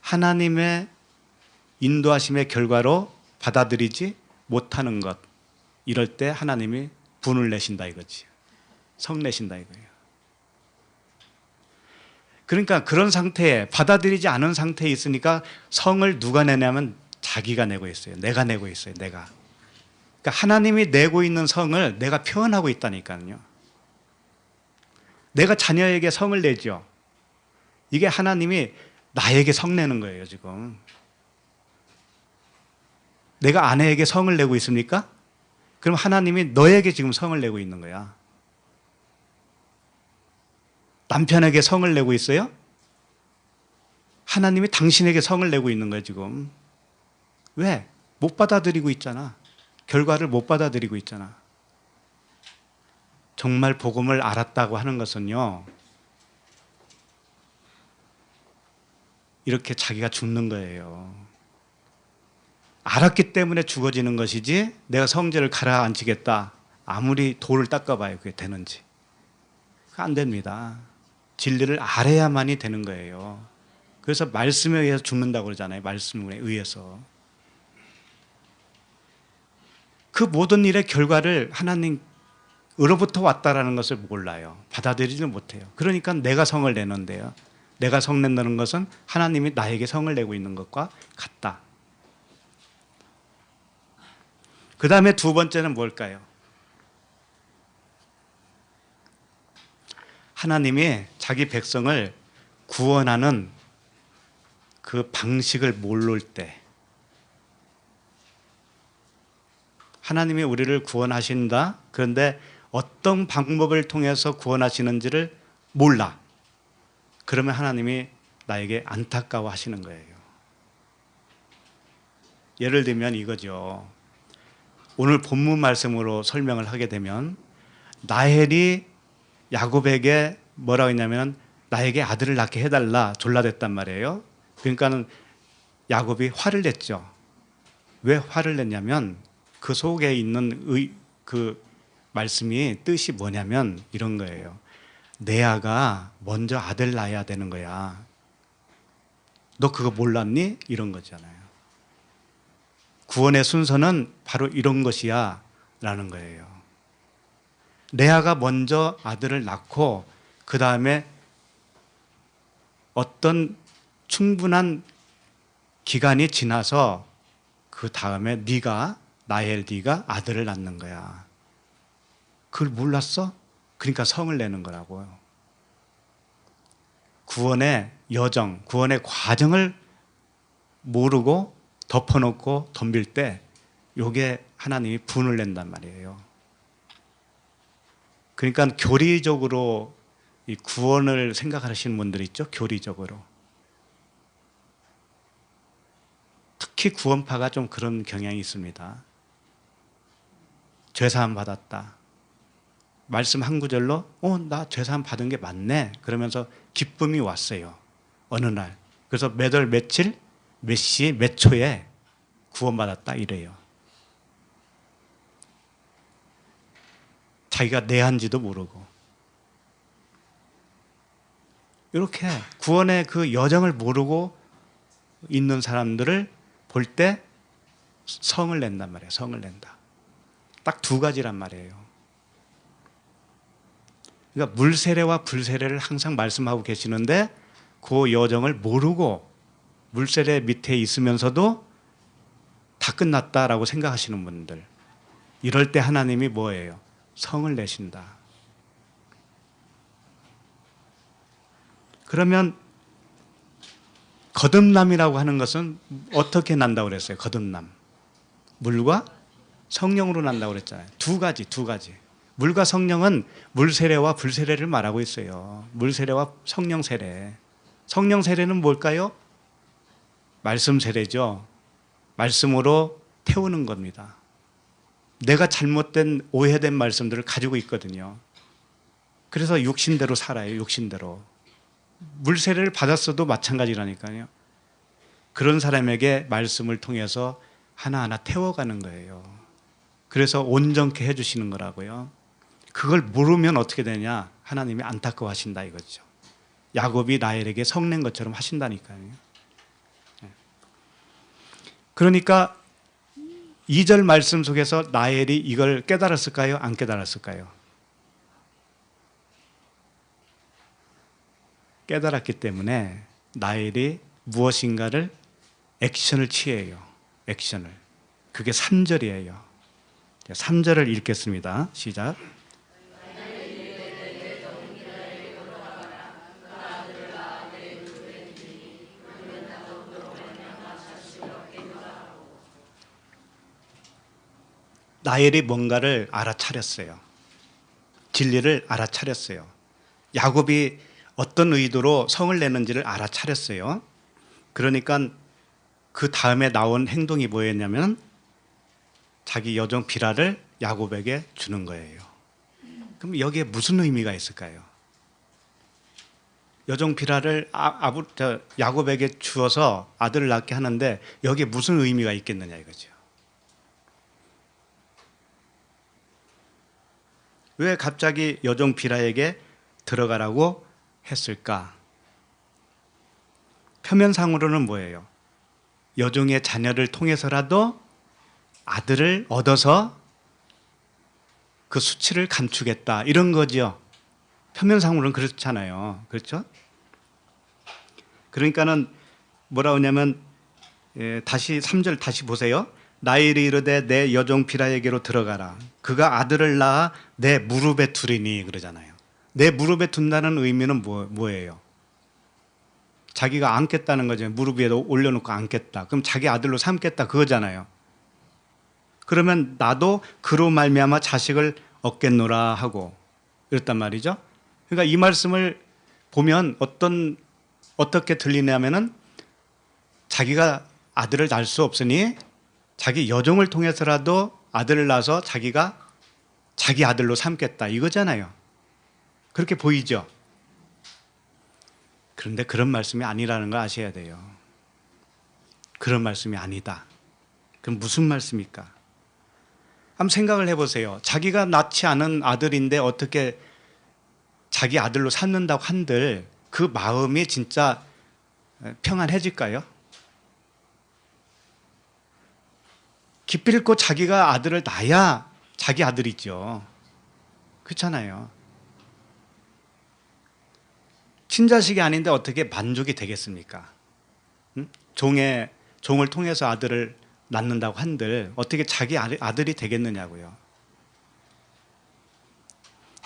하나님의 인도하심의 결과로 받아들이지 못하는 것, 이럴 때 하나님이 분을 내신다 이거지. 성내신다 이거예요. 그러니까 그런 상태에, 받아들이지 않은 상태에 있으니까 성을 누가 내냐면 자기가 내고 있어요. 내가 내고 있어요. 내가. 그러니까 하나님이 내고 있는 성을 내가 표현하고 있다니까요. 내가 자녀에게 성을 내죠. 이게 하나님이 나에게 성내는 거예요, 지금. 내가 아내에게 성을 내고 있습니까? 그럼 하나님이 너에게 지금 성을 내고 있는 거야. 남편에게 성을 내고 있어요? 하나님이 당신에게 성을 내고 있는 거예요, 지금. 왜? 못 받아들이고 있잖아. 결과를 못 받아들이고 있잖아. 정말 복음을 알았다고 하는 것은요, 이렇게 자기가 죽는 거예요. 알았기 때문에 죽어지는 것이지, 내가 성질을 가라앉히겠다. 아무리 돌을 닦아봐요, 그게 되는지. 안 됩니다. 진리를 알아야만이 되는 거예요. 그래서 말씀에 의해서 죽는다고 그러잖아요. 말씀에 의해서. 그 모든 일의 결과를 하나님으로부터 왔다라는 것을 몰라요. 받아들이지 못해요. 그러니까 내가 성을 내는데요. 내가 성 낸다는 것은 하나님이 나에게 성을 내고 있는 것과 같다. 그 다음에 두 번째는 뭘까요? 하나님이 자기 백성을 구원하는 그 방식을 모를 때, 하나님이 우리를 구원하신다. 그런데 어떤 방법을 통해서 구원하시는지를 몰라. 그러면 하나님이 나에게 안타까워 하시는 거예요. 예를 들면 이거죠. 오늘 본문 말씀으로 설명을 하게 되면, 라헬이 야곱에게 뭐라고 했냐면, 나에게 아들을 낳게 해달라 졸라댔단 말이에요. 그러니까는 야곱이 화를 냈죠. 왜 화를 냈냐면, 그 속에 있는 그 말씀이 뜻이 뭐냐면 이런 거예요. 레아가 먼저 아들 낳아야 되는 거야. 너 그거 몰랐니? 이런 거잖아요. 구원의 순서는 바로 이런 것이야 라는 거예요. 레아가 먼저 아들을 낳고 그 다음에 어떤 충분한 기간이 지나서 그 다음에 네가 아들을 낳는 거야. 그걸 몰랐어? 그러니까 성을 내는 거라고요. 구원의 여정, 구원의 과정을 모르고 덮어놓고 덤빌 때 요게 하나님이 분을 낸단 말이에요. 그러니까 교리적으로 이 구원을 생각하시는 분들 있죠? 교리적으로. 특히 구원파가 좀 그런 경향이 있습니다. 죄사함 받았다. 말씀 한 구절로 나 죄사함 받은 게 맞네. 그러면서 기쁨이 왔어요. 어느 날. 그래서 몇 월 며칠 몇 시 몇 초에 구원받았다 이래요. 자기가 내한지도 모르고. 이렇게 구원의 그 여정을 모르고 있는 사람들을 볼 때 성을 낸단 말이에요. 성을 낸다. 딱 두 가지란 말이에요. 그러니까 물세례와 불세례를 항상 말씀하고 계시는데 그 여정을 모르고 물세례 밑에 있으면서도 다 끝났다라고 생각하시는 분들, 이럴 때 하나님이 뭐예요? 성을 내신다. 그러면 거듭남이라고 하는 것은 어떻게 난다고 그랬어요? 거듭남. 물과 성령으로 난다고 그랬잖아요. 두 가지. 물과 성령은 물세례와 불세례를 말하고 있어요. 물세례와 성령 세례. 성령 세례는 뭘까요? 말씀 세례죠. 말씀으로 태우는 겁니다. 내가 잘못된 오해된 말씀들을 가지고 있거든요. 그래서 육신대로 살아요. 육신대로. 물세례를 받았어도 마찬가지라니까요. 그런 사람에게 말씀을 통해서 하나하나 태워가는 거예요. 그래서 온전케 해주시는 거라고요. 그걸 모르면 어떻게 되냐? 하나님이 안타까워하신다 이거죠. 야곱이 라헬에게 성낸 것처럼 하신다니까요. 그러니까 2절 말씀 속에서 라헬이 이걸 깨달았을까요? 안 깨달았을까요? 깨달았기 때문에 라헬이 무엇인가를 액션을 취해요. 액션을. 그게 3절이에요. 3절을 읽겠습니다. 시작. 라헬이 뭔가를 알아차렸어요. 진리를 알아차렸어요. 야곱이 어떤 의도로 성을 내는지를 알아차렸어요. 그러니까 그 다음에 나온 행동이 뭐였냐면 자기 여종 비라를 야곱에게 주는 거예요. 그럼 여기에 무슨 의미가 있을까요? 여종 비라를 야곱에게 주어서 아들을 낳게 하는데 여기에 무슨 의미가 있겠느냐 이거죠. 왜 갑자기 여종 비라에게 들어가라고 했을까? 표면상으로는 뭐예요? 여종의 자녀를 통해서라도 아들을 얻어서 그 수치를 감추겠다 이런 거죠. 표면상으로는 그렇잖아요. 그렇죠? 그러니까는 뭐라 하냐면 다시 3절 다시 보세요. 라헬이 이르되 내 여종 비라에게로 들어가라. 그가 아들을 낳아 내 무릎에 두리니 그러잖아요. 내 무릎에 둔다는 의미는 뭐예요? 자기가 안겠다는 거죠. 무릎 위에 올려놓고 안겠다. 그럼 자기 아들로 삼겠다 그거잖아요. 그러면 나도 그로 말미암아 자식을 얻겠노라 하고 이랬단 말이죠. 그러니까 이 말씀을 보면 어떻게 들리냐면은 자기가 아들을 낳을 수 없으니 자기 여종을 통해서라도 아들을 낳아서 자기가 자기 아들로 삼겠다 이거잖아요. 그렇게 보이죠? 그런데 그런 말씀이 아니라는 걸 아셔야 돼요. 그런 말씀이 아니다. 그럼 무슨 말씀입니까? 한번 생각을 해보세요. 자기가 낳지 않은 아들인데 어떻게 자기 아들로 삼는다고 한들 그 마음이 진짜 평안해질까요? 기필코 자기가 아들을 낳아야 자기 아들이죠. 그렇잖아요. 친자식이 아닌데 어떻게 만족이 되겠습니까? 응? 종을 통해서 아들을 낳는다고 한들 어떻게 자기 아들이 되겠느냐고요.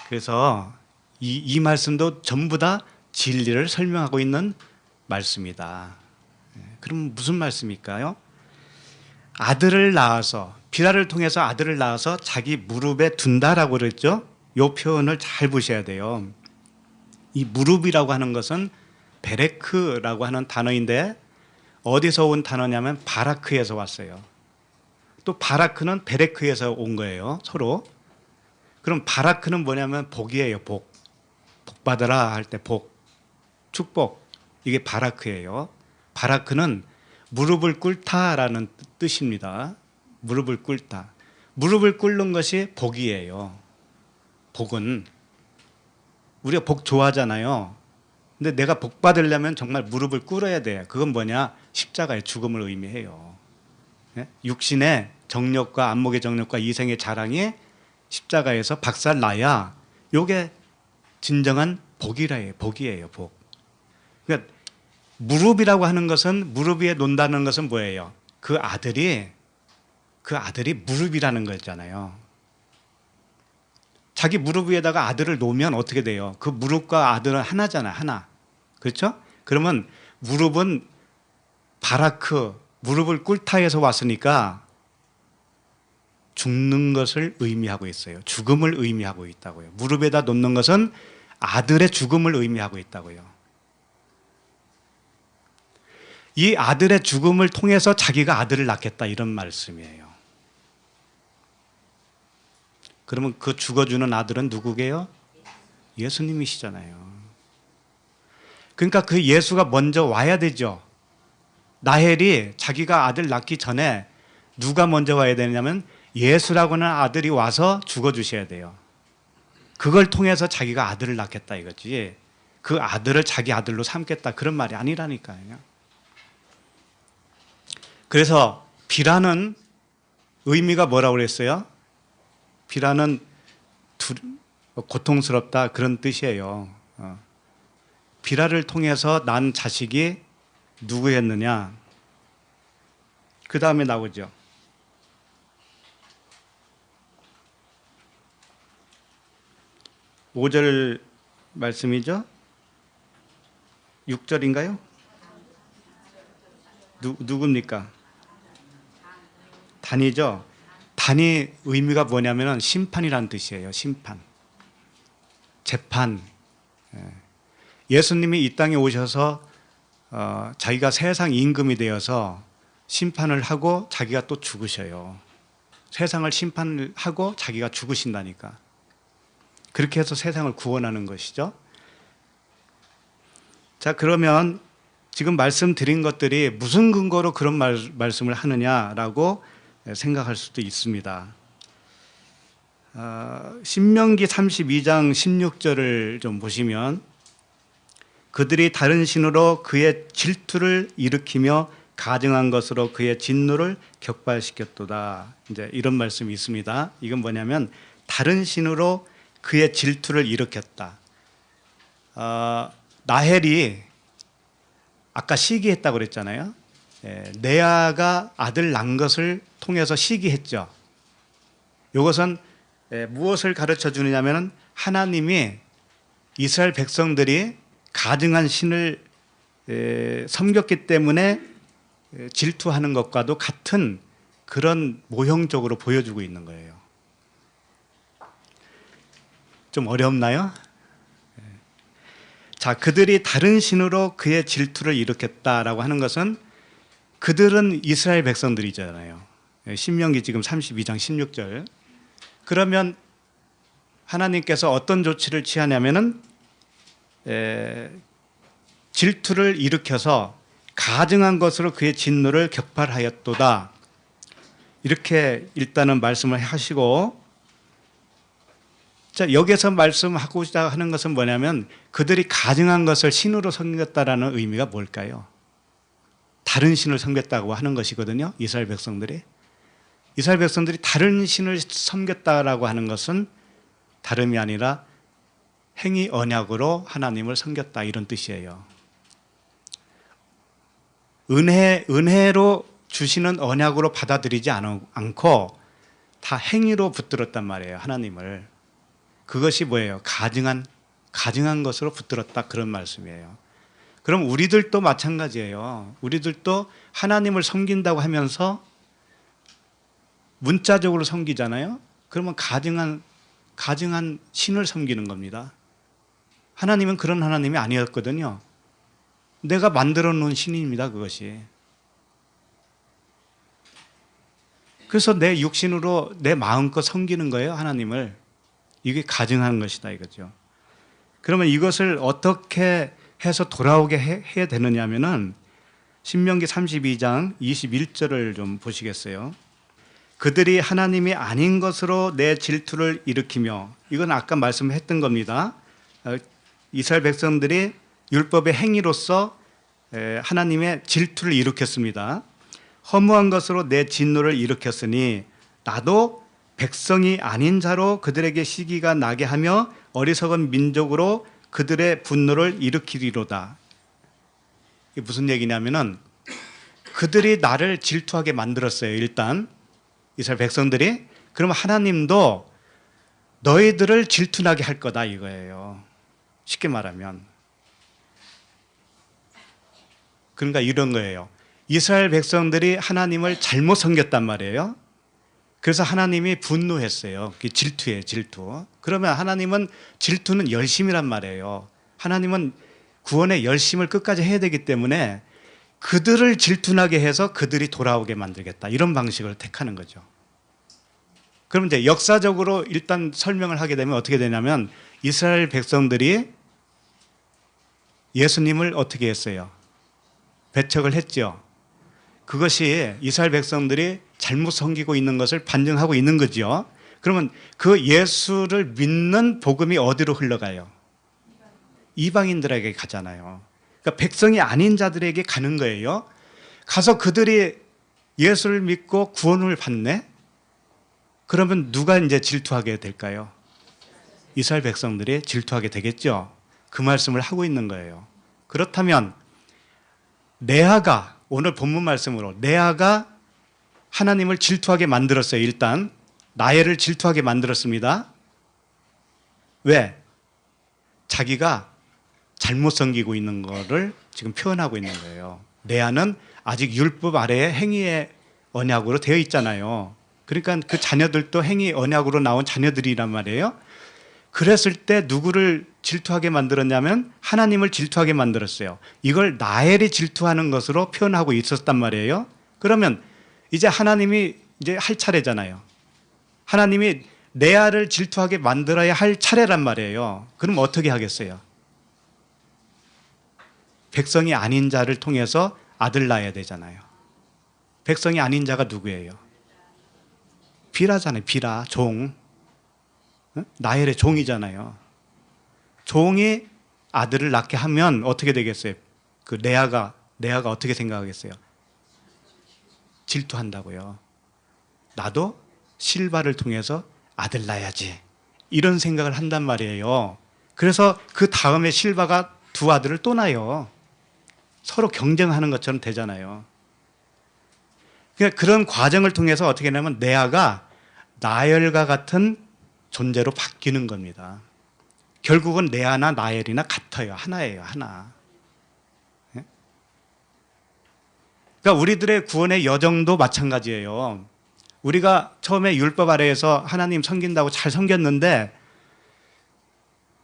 그래서 이 말씀도 전부 다 진리를 설명하고 있는 말씀이다. 그럼 무슨 말씀일까요? 아들을 낳아서 비라를 통해서 아들을 낳아서 자기 무릎에 둔다라고 그랬죠. 이 표현을 잘 보셔야 돼요. 이 무릎이라고 하는 것은 베레크라고 하는 단어인데 어디서 온 단어냐면 바라크에서 왔어요. 또 바라크는 베레크에서 온 거예요. 서로. 그럼 바라크는 뭐냐면 복이에요. 복 받아라 할 때 복, 축복. 이게 바라크예요. 바라크는 무릎을 꿇다라는 뜻입니다. 무릎을 꿇다. 무릎을 꿇는 것이 복이에요. 복은 우리가 복 좋아하잖아요. 근데 내가 복 받으려면 정말 무릎을 꿇어야 돼요. 그건 뭐냐? 십자가의 죽음을 의미해요. 육신의 정욕과 안목의 정욕과 이생의 자랑이 십자가에서 박살나야 이게 진정한 복이에요. 복. 그러니까 무릎이라고 하는 것은 무릎 위에 논다는 것은 뭐예요? 그 아들이 무릎이라는 거잖아요. 자기 무릎 위에다가 아들을 놓으면 어떻게 돼요? 그 무릎과 아들은 하나잖아요. 하나. 그렇죠? 그러면 무릎은 바라크, 무릎을 꿇다에서 왔으니까 죽는 것을 의미하고 있어요. 죽음을 의미하고 있다고요. 무릎에다 놓는 것은 아들의 죽음을 의미하고 있다고요. 이 아들의 죽음을 통해서 자기가 아들을 낳겠다 이런 말씀이에요. 그러면 그 죽어주는 아들은 누구게요? 예수님이시잖아요. 그러니까 그 예수가 먼저 와야 되죠. 라헬이 자기가 아들 낳기 전에 누가 먼저 와야 되냐면 예수라고 하는 아들이 와서 죽어주셔야 돼요. 그걸 통해서 자기가 아들을 낳겠다 이거지. 그 아들을 자기 아들로 삼겠다 그런 말이 아니라니까요. 그래서 비라는 의미가 뭐라고 그랬어요? 비라는 고통스럽다 그런 뜻이에요. 비라를 통해서 난 자식이 누구였느냐? 그 다음에 나오죠. 5절 말씀이죠. 6절인가요? 누굽니까? 단이죠. 단위 의미가 뭐냐면 심판이라는 뜻이에요. 심판. 재판. 예수님이 이 땅에 오셔서 자기가 세상 임금이 되어서 심판을 하고 자기가 또 죽으셔요. 세상을 심판을 하고 자기가 죽으신다니까. 그렇게 해서 세상을 구원하는 것이죠. 자, 그러면 지금 말씀드린 것들이 무슨 근거로 그런 말씀을 하느냐라고 생각할 수도 있습니다. 신명기 32장 16절을 좀 보시면 그들이 다른 신으로 그의 질투를 일으키며 가증한 것으로 그의 진노를 격발시켰도다. 이제 이런 말씀이 있습니다. 이건 뭐냐면 다른 신으로 그의 질투를 일으켰다. 라헬이 아까 시기했다고 그랬잖아요. 레아가 아들 낳은 것을 통해서 시기했죠. 이것은 무엇을 가르쳐 주느냐면 하나님이 이스라엘 백성들이 가증한 신을 섬겼기 때문에 질투하는 것과도 같은 그런 모형적으로 보여주고 있는 거예요. 좀 어렵나요? 자, 그들이 다른 신으로 그의 질투를 일으켰다라고 하는 것은 그들은 이스라엘 백성들이잖아요. 신명기 지금 32장 16절. 그러면 하나님께서 어떤 조치를 취하냐면은 질투를 일으켜서 가증한 것으로 그의 진노를 격발하였도다. 이렇게 일단은 말씀을 하시고, 자, 여기서 말씀하고자 하는 것은 뭐냐면 그들이 가증한 것을 신으로 섬겼다라는 의미가 뭘까요? 다른 신을 섬겼다고 하는 것이거든요. 이스라엘 백성들이 다른 신을 섬겼다라고 하는 것은 다름이 아니라 행위 언약으로 하나님을 섬겼다, 이런 뜻이에요. 은혜로 주시는 언약으로 받아들이지 않고 다 행위로 붙들었단 말이에요, 하나님을. 그것이 뭐예요? 가증한 것으로 붙들었다, 그런 말씀이에요. 그럼 우리들도 마찬가지예요. 우리들도 하나님을 섬긴다고 하면서 문자적으로 섬기잖아요. 그러면 가증한 신을 섬기는 겁니다. 하나님은 그런 하나님이 아니었거든요. 내가 만들어 놓은 신입니다, 그것이. 그래서 내 육신으로 내 마음껏 섬기는 거예요, 하나님을. 이게 가증한 것이다, 이거죠. 그러면 이것을 어떻게 해서 돌아오게 해야 되느냐면은 신명기 32장 21절을 좀 보시겠어요? 그들이 하나님이 아닌 것으로 내 질투를 일으키며, 이건 아까 말씀했던 겁니다. 이스라엘 백성들이 율법의 행위로서 하나님의 질투를 일으켰습니다. 허무한 것으로 내 진노를 일으켰으니 나도 백성이 아닌 자로 그들에게 시기가 나게 하며 어리석은 민족으로 그들의 분노를 일으키리로다. 이게 무슨 얘기냐면은 그들이 나를 질투하게 만들었어요. 일단 이스라엘 백성들이. 그러면 하나님도 너희들을 질투나게 할 거다, 이거예요. 쉽게 말하면. 그러니까 이런 거예요. 이스라엘 백성들이 하나님을 잘못 섬겼단 말이에요. 그래서 하나님이 분노했어요. 질투예요, 질투. 그러면 하나님은 질투는 열심이란 말이에요. 하나님은 구원의 열심을 끝까지 해야 되기 때문에 그들을 질투나게 해서 그들이 돌아오게 만들겠다, 이런 방식을 택하는 거죠. 그럼 이제 역사적으로 일단 설명을 하게 되면 어떻게 되냐면 이스라엘 백성들이 예수님을 어떻게 했어요? 배척을 했죠. 그것이 이스라엘 백성들이 잘못 섬기고 있는 것을 반증하고 있는 거죠. 그러면 그 예수를 믿는 복음이 어디로 흘러가요? 이방인들에게 가잖아요. 그러니까 백성이 아닌 자들에게 가는 거예요. 가서 그들이 예수를 믿고 구원을 받네? 그러면 누가 이제 질투하게 될까요? 이스라엘 백성들이 질투하게 되겠죠. 그 말씀을 하고 있는 거예요. 그렇다면 레아가, 오늘 본문 말씀으로 레아가 하나님을 질투하게 만들었어요. 일단 라헬을 질투하게 만들었습니다. 왜? 자기가 잘못 섬기고 있는 거를 지금 표현하고 있는 거예요. 레아는 아직 율법 아래에 행위의 언약으로 되어 있잖아요. 그러니까 그 자녀들도 행위 언약으로 나온 자녀들이란 말이에요. 그랬을 때 누구를 질투하게 만들었냐면 하나님을 질투하게 만들었어요. 이걸 나엘이 질투하는 것으로 표현하고 있었단 말이에요. 그러면 이제 하나님이 이제 할 차례잖아요. 하나님이 레아를 질투하게 만들어야 할 차례란 말이에요. 그럼 어떻게 하겠어요? 백성이 아닌 자를 통해서 아들 낳아야 되잖아요. 백성이 아닌 자가 누구예요? 비라잖아요. 비라, 종. 나엘의 종이잖아요. 종이 아들을 낳게 하면 어떻게 되겠어요? 그 레아가 어떻게 생각하겠어요? 질투한다고요. 나도 실바를 통해서 아들 낳아야지. 이런 생각을 한단 말이에요. 그래서 그 다음에 실바가 두 아들을 또 낳아요. 서로 경쟁하는 것처럼 되잖아요. 그러니까 그런 과정을 통해서 어떻게 하냐면 레아가 나엘과 같은 존재로 바뀌는 겁니다. 결국은 레아나 나엘이나 같아요. 하나예요. 하나. 그러니까 우리들의 구원의 여정도 마찬가지예요. 우리가 처음에 율법 아래에서 하나님 섬긴다고 잘 섬겼는데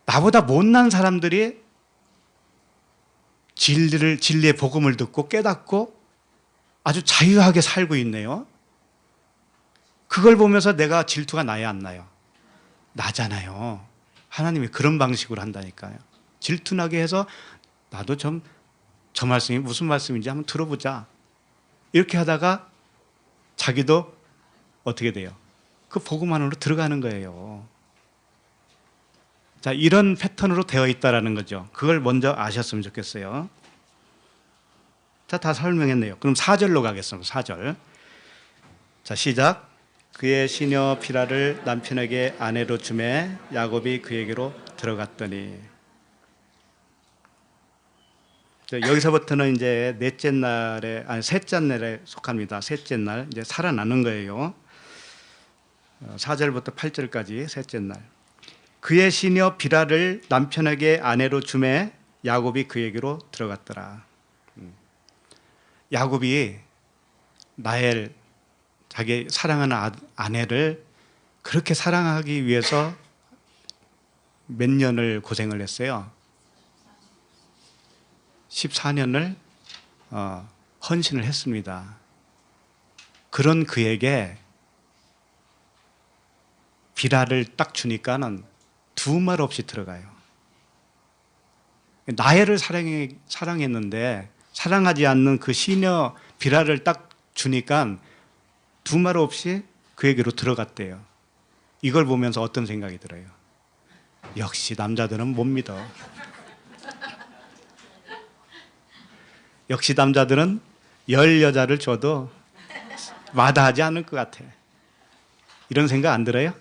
나보다 못난 사람들이 진리의 복음을 듣고 깨닫고 아주 자유하게 살고 있네요. 그걸 보면서 내가 질투가 나야 안 나요? 나잖아요. 하나님이 그런 방식으로 한다니까요. 질투나게 해서 나도 저 말씀이 무슨 말씀인지 한번 들어보자. 이렇게 하다가 자기도 어떻게 돼요? 그 복음 안으로 들어가는 거예요. 자, 이런 패턴으로 되어 있다라는 거죠. 그걸 먼저 아셨으면 좋겠어요. 자, 다 설명했네요. 그럼 4절로 가겠습니다. 4절. 자, 시작. 그의 시녀 비라를 남편에게 아내로 주매 야곱이 그에게로 들어갔더니. 자, 여기서부터는 이제 셋째 날에 속합니다. 셋째 날 이제 살아나는 거예요. 4절부터 8절까지 셋째 날. 그의 시녀 비라를 남편에게 아내로 주매 야곱이 그에게로 들어갔더라. 야곱이 나엘 자기 사랑하는 아내를 그렇게 사랑하기 위해서 몇 년을 고생을 했어요. 14년을 헌신을 했습니다. 그런 그에게 비라를 딱 주니까는 두 말 없이 들어가요. 나엘을 사랑했는데 사랑하지 않는 그 시녀 비라를 딱 주니까 두 말 없이 그에게로 들어갔대요. 이걸 보면서 어떤 생각이 들어요? 역시 남자들은 못 믿어. 역시 남자들은 10여자를 줘도 마다하지 않을 것 같아. 이런 생각 안 들어요?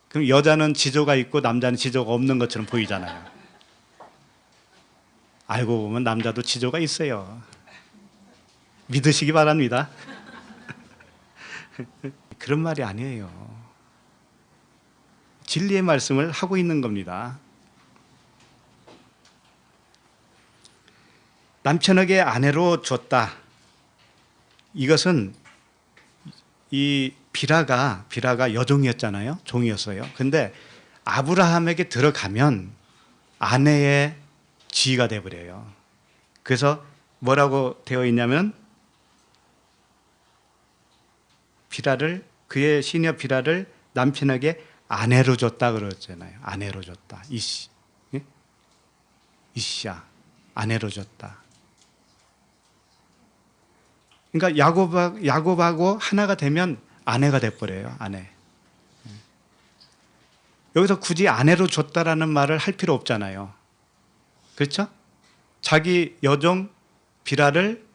그럼 여자는 지조가 있고 남자는 지조가 없는 것처럼 보이잖아요. 알고 보면 남자도 지조가 있어요. 믿으시기 바랍니다. 그런 말이 아니에요. 진리의 말씀을 하고 있는 겁니다. 남편에게 아내로 줬다. 이것은 이 비라가 여종이었잖아요. 종이었어요. 근데 아브라함에게 들어가면 아내의 지위가 되어버려요. 그래서 뭐라고 되어 있냐면 그의 시녀 비라를 남편에게 아내로 줬다 그러잖아요. 아내로 줬다. 이시야. 아내로 줬다. 그러니까 야곱하고 하나가 되면 아내가 돼버려요. 아내. 여기서 굳이 아내로 줬다라는 말을 할 필요 없잖아요. 그렇죠? 자기 여종 비라를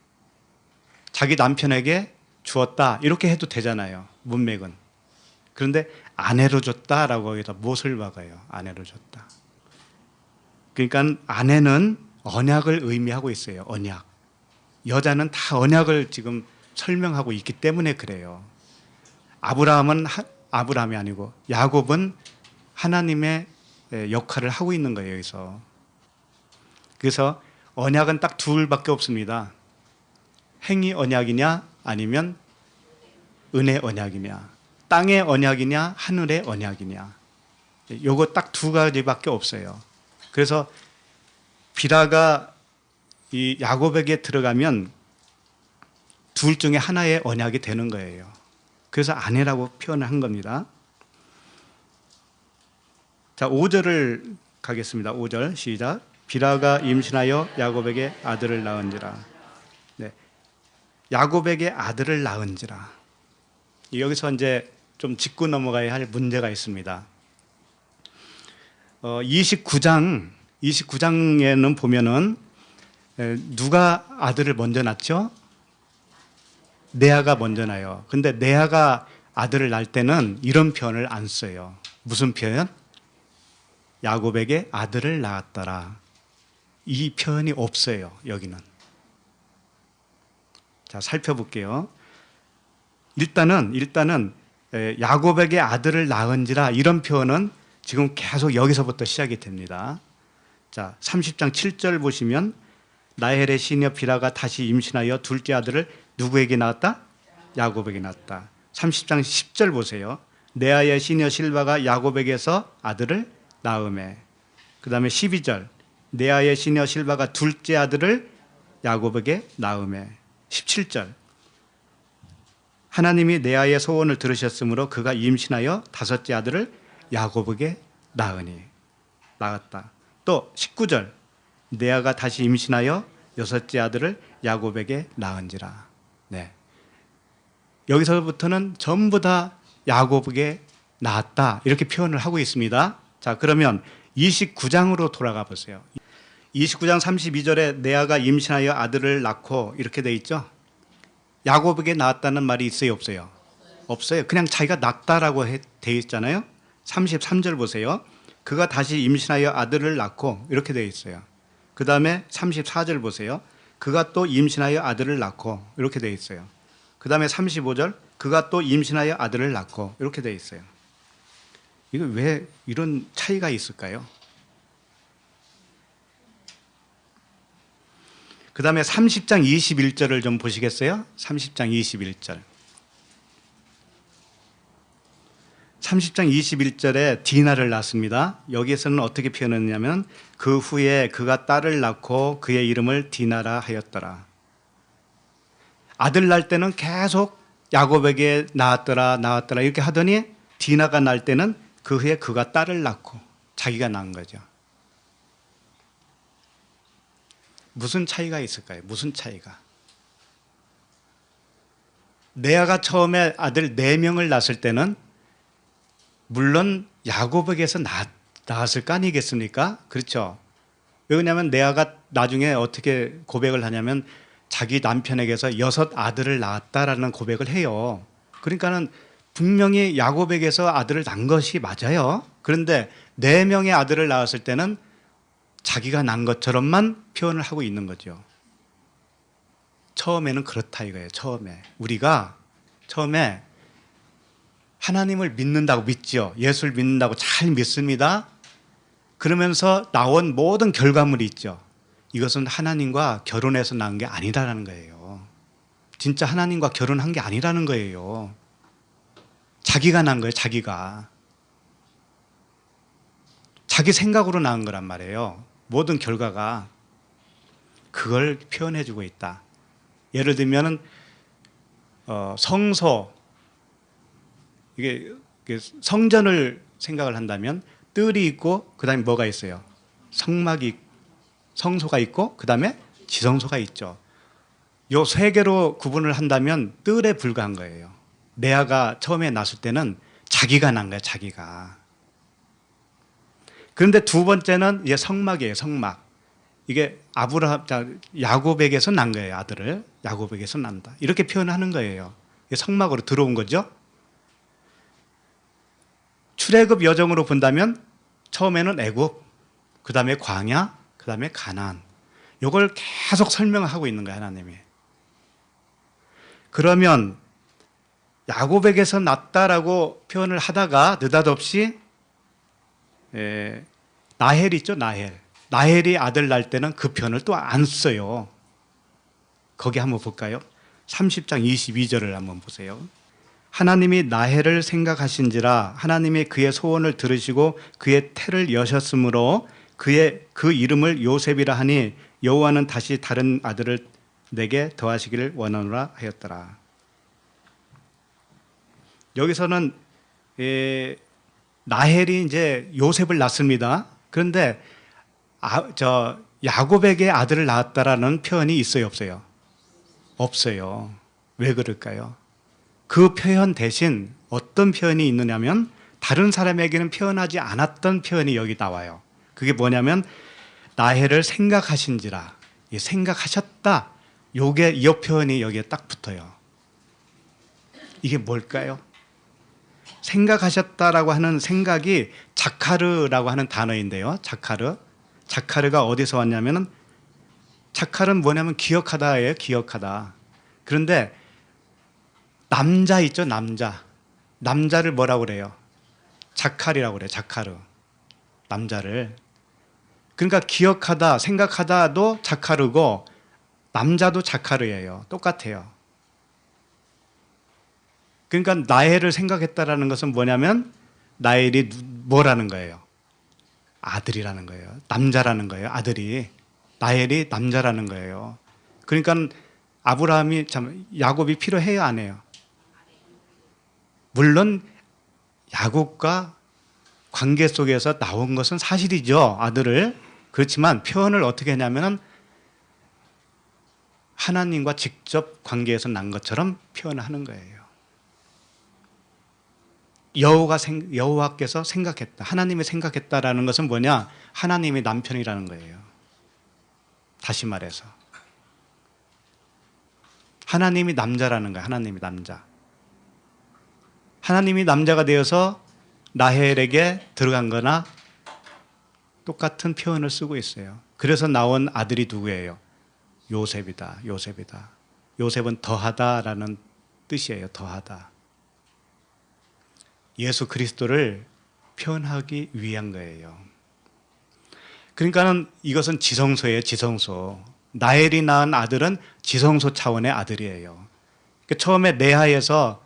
자기 남편에게 주었다 이렇게 해도 되잖아요. 문맥은. 그런데 아내로 줬다라고 여기다 못을 박아요. 아내로 줬다. 그러니까 아내는 언약을 의미하고 있어요. 언약. 여자는 다 언약을 지금 설명하고 있기 때문에 그래요. 아브라함이 아니고 야곱은 하나님의 역할을 하고 있는 거예요. 여기서. 그래서 언약은 딱 둘밖에 없습니다. 행위 언약이냐 아니면 은혜 언약이냐, 땅의 언약이냐, 하늘의 언약이냐. 요거 딱 두 가지밖에 없어요. 그래서 비라가 이 야곱에게 들어가면 둘 중에 하나의 언약이 되는 거예요. 그래서 아내라고 표현을 한 겁니다. 자, 5절을 가겠습니다. 5절 시작. 비라가 임신하여 야곱에게 아들을 낳은지라. 네. 야곱에게 아들을 낳은지라. 여기서 이제 좀 짚고 넘어가야 할 문제가 있습니다. 29장에는 보면은 누가 아들을 먼저 낳죠? 레아가 먼저 낳아요. 근데 레아가 아들을 낳을 때는 이런 표현을 안 써요. 무슨 표현? 야곱에게 아들을 낳았더라. 이 표현이 없어요. 여기는. 자, 살펴볼게요. 일단은 야곱에게 아들을 낳은지라 이런 표현은 지금 계속 여기서부터 시작이 됩니다. 자, 30장 7절 보시면 라헬의 시녀 비라가 다시 임신하여 둘째 아들을 누구에게 낳았다? 야곱에게 낳았다. 30장 10절 보세요. 레아의 시녀 실바가 야곱에게서 아들을 낳음에. 그 다음에 12절 레아의 시녀 실바가 둘째 아들을 야곱에게 낳음에. 17절 하나님이 레아의 소원을 들으셨으므로 그가 임신하여 다섯째 아들을 야곱에게 낳았다. 또 19절 레아가 다시 임신하여 여섯째 아들을 야곱에게 낳은지라. 네. 여기서부터는 전부 다 야곱에게 낳았다 이렇게 표현을 하고 있습니다. 자, 그러면 29장으로 돌아가 보세요. 29장 32절에 레아가 임신하여 아들을 낳고 이렇게 돼 있죠. 야곱에게 낳았다는 말이 있어요, 없어요? 없어요. 그냥 자기가 낳았다라고 돼 있잖아요. 33절 보세요. 그가 다시 임신하여 아들을 낳고 이렇게 되어 있어요. 그 다음에 34절 보세요. 그가 또 임신하여 아들을 낳고 이렇게 되어 있어요. 그 다음에 35절 그가 또 임신하여 아들을 낳고 이렇게 되어 있어요. 이거 왜 이런 차이가 있을까요? 그 다음에 30장 21절을 좀 보시겠어요? 30장 21절. 30장 21절에 디나를 낳습니다. 여기에서는 어떻게 표현했냐면 그 후에 그가 딸을 낳고 그의 이름을 디나라 하였더라. 아들 낳을 때는 계속 야곱에게 낳았더라 이렇게 하더니 디나가 낳을 때는 그 후에 그가 딸을 낳고 자기가 낳은 거죠. 무슨 차이가 있을까요? 무슨 차이가? 레아가 처음에 아들 4명을 낳았을 때는 물론 야곱에게서 낳았을 거 아니겠습니까? 그렇죠? 왜냐하면 레아가 나중에 어떻게 고백을 하냐면 자기 남편에게서 6 아들을 낳았다라는 고백을 해요. 그러니까는 분명히 야곱에게서 아들을 낳은 것이 맞아요. 그런데 4명의 아들을 낳았을 때는 자기가 낳은 것처럼만 표현을 하고 있는 거죠. 처음에는 그렇다 이거예요. 우리가 처음에 하나님을 믿는다고 믿죠. 예수를 믿는다고 잘 믿습니다. 그러면서 나온 모든 결과물이 있죠. 이것은 하나님과 결혼해서 낳은 게 아니라는 거예요. 진짜 하나님과 결혼한 게 아니라는 거예요. 자기가 낳은 거예요. 자기 생각으로 낳은 거란 말이에요. 모든 결과가 그걸 표현해주고 있다. 예를 들면 성소, 이게 성전을 생각을 한다면 뜰이 있고 그 다음에 뭐가 있어요? 성소가 있고 그 다음에 지성소가 있죠. 요 3개로 구분을 한다면 뜰에 불과한 거예요. 레아가 처음에 낳았을 때는 자기가 낳은 거예요. 자기가. 그런데 두 번째는 이제 성막이에요. 성막. 이게 야곱에게서 난 거예요. 아들을 야곱에게서 난다. 이렇게 표현하는 거예요. 이게 성막으로 들어온 거죠. 출애굽 여정으로 본다면 처음에는 애굽, 그 다음에 광야, 그 다음에 가나안. 이걸 계속 설명하고 있는 거예요. 하나님이. 그러면 야곱에게서 났다라고 표현을 하다가 느닷없이 나헬 있죠. 나헬이 아들 낳을 때는 그 표현을 또 안 써요. 거기 한번 볼까요? 30장 22절을 한번 보세요. 하나님이 나헬을 생각하신지라 하나님이 그의 소원을 들으시고 그의 태를 여셨으므로 그 이름을 요셉이라 하니 여호와는 다시 다른 아들을 내게 더하시기를 원하노라 하였더라. 여기서는 나헬이 이제 요셉을 낳습니다. 그런데 야곱에게 아들을 낳았다라는 표현이 있어요, 없어요? 없어요. 왜 그럴까요? 그 표현 대신 어떤 표현이 있느냐면 다른 사람에게는 표현하지 않았던 표현이 여기 나와요. 그게 뭐냐면 나헬을 생각하신지라, 생각하셨다. 이 표현이 여기에 딱 붙어요. 이게 뭘까요? 생각하셨다라고 하는 생각이 자카르라고 하는 단어인데요. 자카르가 어디서 왔냐면은 자카르는 뭐냐면 기억하다예요. 기억하다. 그런데 남자 있죠, 남자를 뭐라고 그래요? 자칼이라고 그래요. 자카르. 남자를. 그러니까 기억하다, 생각하다도 자카르고 남자도 자카르예요. 똑같아요. 그러니까 나헬을 생각했다라는 것은 뭐냐면 나헬이 뭐라는 거예요? 아들이라는 거예요. 남자라는 거예요. 아들이. 나헬이 남자라는 거예요. 그러니까 야곱이 필요해요, 안 해요? 물론 야곱과 관계 속에서 나온 것은 사실이죠, 아들을. 그렇지만 표현을 어떻게 하냐면 하나님과 직접 관계에서 난 것처럼 표현하는 거예요. 여호와께서 생각했다. 하나님이 생각했다라는 것은 뭐냐? 하나님이 남편이라는 거예요. 다시 말해서 하나님이 남자라는 거예요. 하나님이 남자. 하나님이 남자가 되어서 나헬에게 들어간 거나 똑같은 표현을 쓰고 있어요. 그래서 나온 아들이 누구예요? 요셉이다. 요셉은 더하다라는 뜻이에요. 더하다. 예수 그리스도를 표현하기 위한 거예요. 그러니까는 이것은 지성소예요. 지성소. 나헬이 낳은 아들은 지성소 차원의 아들이에요. 처음에 레아에서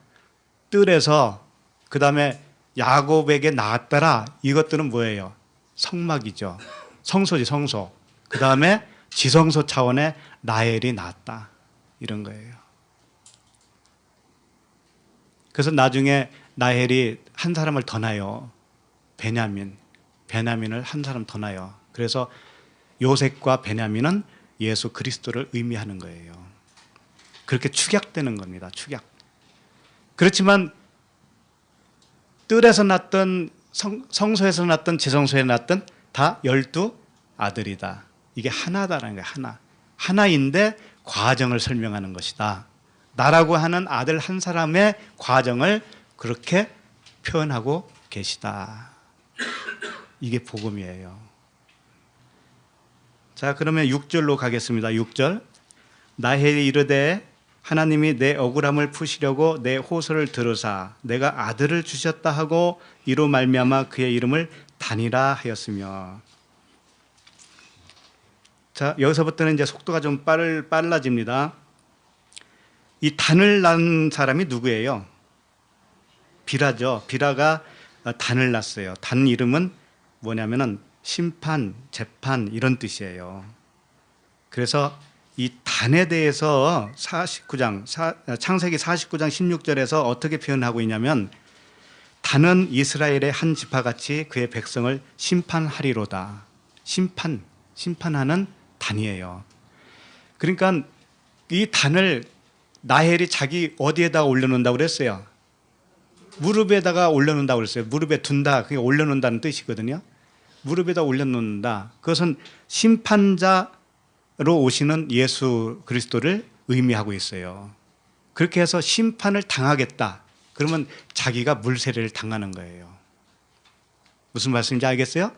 뜰에서 그 다음에 야곱에게 낳았더라. 이것들은 뭐예요? 성막이죠. 성소지, 성소. 그 다음에 지성소 차원의 나헬이 낳았다. 이런 거예요. 그래서 나중에 나헬이 한 사람을 더 낳아요. 베냐민을 한 사람 더 낳아요. 그래서 요셉과 베냐민은 예수 그리스도를 의미하는 거예요. 그렇게 축약되는 겁니다. 축약. 그렇지만 뜰에서 낳던 성소에서 낳던 지성소에 낳던 다 12아들이다. 이게 하나다라는 거예요. 하나인데 과정을 설명하는 것이다. 나라고 하는 아들 한 사람의 과정을 그렇게 표현하고 계시다. 이게 복음이에요. 자, 그러면 6절로 가겠습니다. 6절. 나헬이 이르되 하나님이 내 억울함을 푸시려고 내 호소를 들으사 내가 아들을 주셨다 하고 이로 말미암아 그의 이름을 단이라 하였으며. 자, 여기서부터는 이제 속도가 좀 빨라집니다. 이 단을 낳은 사람이 누구예요? 비라죠. 비라가 단을 낳았어요. 단 이름은 뭐냐면은 심판, 재판 이런 뜻이에요. 그래서 이 단에 대해서 창세기 49장 16절에서 어떻게 표현하고 있냐면 단은 이스라엘의 한 지파같이 그의 백성을 심판하리로다. 심판하는 단이에요. 그러니까 이 단을 나헬이 자기 어디에다가 올려놓는다고 그랬어요? 무릎에다가 올려놓는다고 그랬어요. 무릎에 둔다. 그게 올려놓는다는 뜻이거든요. 무릎에다 올려놓는다. 그것은 심판자로 오시는 예수 그리스도를 의미하고 있어요. 그렇게 해서 심판을 당하겠다. 그러면 자기가 물세례를 당하는 거예요. 무슨 말씀인지 알겠어요?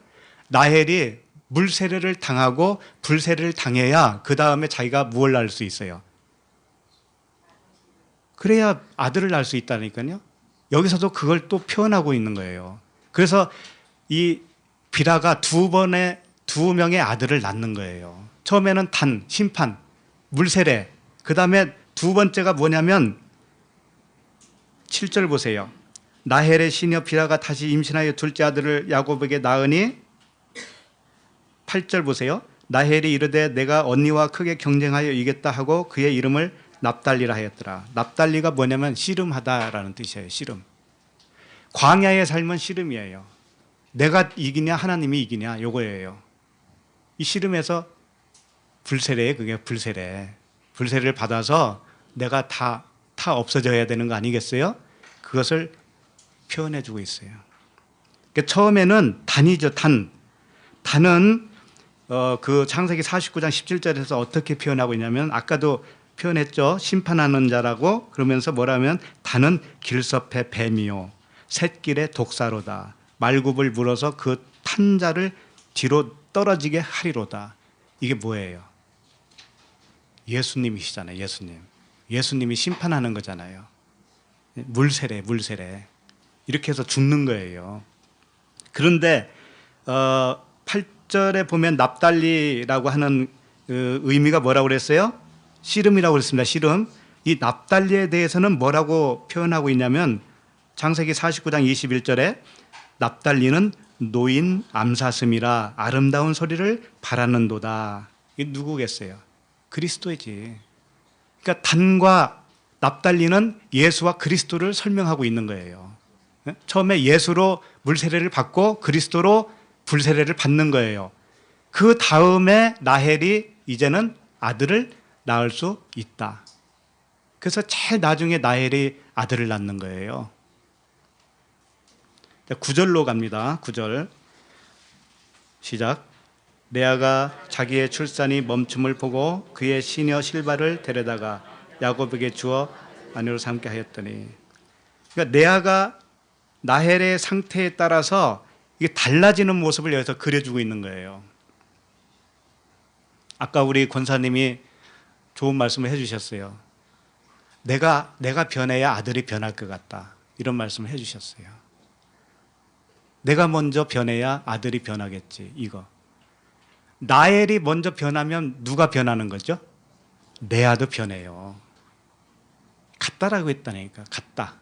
나헬이 물세례를 당하고 불세례를 당해야 그 다음에 자기가 무엇을 낳을 수 있어요? 그래야 아들을 낳을 수 있다니까요. 여기서도 그걸 또 표현하고 있는 거예요. 그래서 이 비라가 두 명의 아들을 낳는 거예요. 처음에는 단, 심판, 물세례. 그 다음에 두 번째가 뭐냐면 7절 보세요. 라헬의 시녀 빌하가 다시 임신하여 둘째 아들을 야곱에게 낳으니 8절 보세요. 라헬이 이르되 내가 언니와 크게 경쟁하여 이겼다 하고 그의 이름을 납달리라 하였더라. 납달리가 뭐냐면 씨름하다라는 뜻이에요. 씨름. 광야의 삶은 씨름이에요. 내가 이기냐 하나님이 이기냐 요거예요. 이 씨름에서 불세례에 그게 불세례. 불세례를 받아서 내가 다 없어져야 되는 거 아니겠어요? 그것을 표현해 주고 있어요. 그러니까 처음에는 단이죠. 단은 그 창세기 49장 17절에서 어떻게 표현하고 있냐면 아까도 표현했죠. 심판하는 자라고 그러면서 뭐라면 단은 길섭의 뱀이요 샛길의 독사로다. 말굽을 물어서 그 탄 자를 뒤로 떨어지게 하리로다. 이게 뭐예요? 예수님이시잖아요. 예수님이 심판하는 거잖아요. 물세례 이렇게 해서 죽는 거예요. 그런데 8절에 보면 납달리라고 하는 의미가 뭐라고 그랬어요? 씨름이라고 그랬습니다. 씨름. 이 납달리에 대해서는 뭐라고 표현하고 있냐면 창세기 49장 21절에 납달리는 노인 암사슴이라 아름다운 소리를 바라는도다. 이게 누구겠어요? 그리스도이지. 그러니까 단과 납달리는 예수와 그리스도를 설명하고 있는 거예요. 처음에 예수로 물세례를 받고 그리스도로 불세례를 받는 거예요. 그 다음에 라헬이 이제는 아들을 낳을 수 있다. 그래서 제일 나중에 라헬이 아들을 낳는 거예요. 9절로 갑니다. 9절 시작. 레아가 자기의 출산이 멈춤을 보고 그의 시녀 실바를 데려다가 야곱에게 주어 아내로 삼게 하였더니, 그러니까 레아가 라헬의 상태에 따라서 이게 달라지는 모습을 여기서 그려주고 있는 거예요. 아까 우리 권사님이 좋은 말씀을 해주셨어요. 내가 변해야 아들이 변할 것 같다. 이런 말씀을 해주셨어요. 내가 먼저 변해야 아들이 변하겠지. 이거. 라헬이 먼저 변하면 누가 변하는 거죠? 레아도 변해요. 같다라고 했다니까. 같다.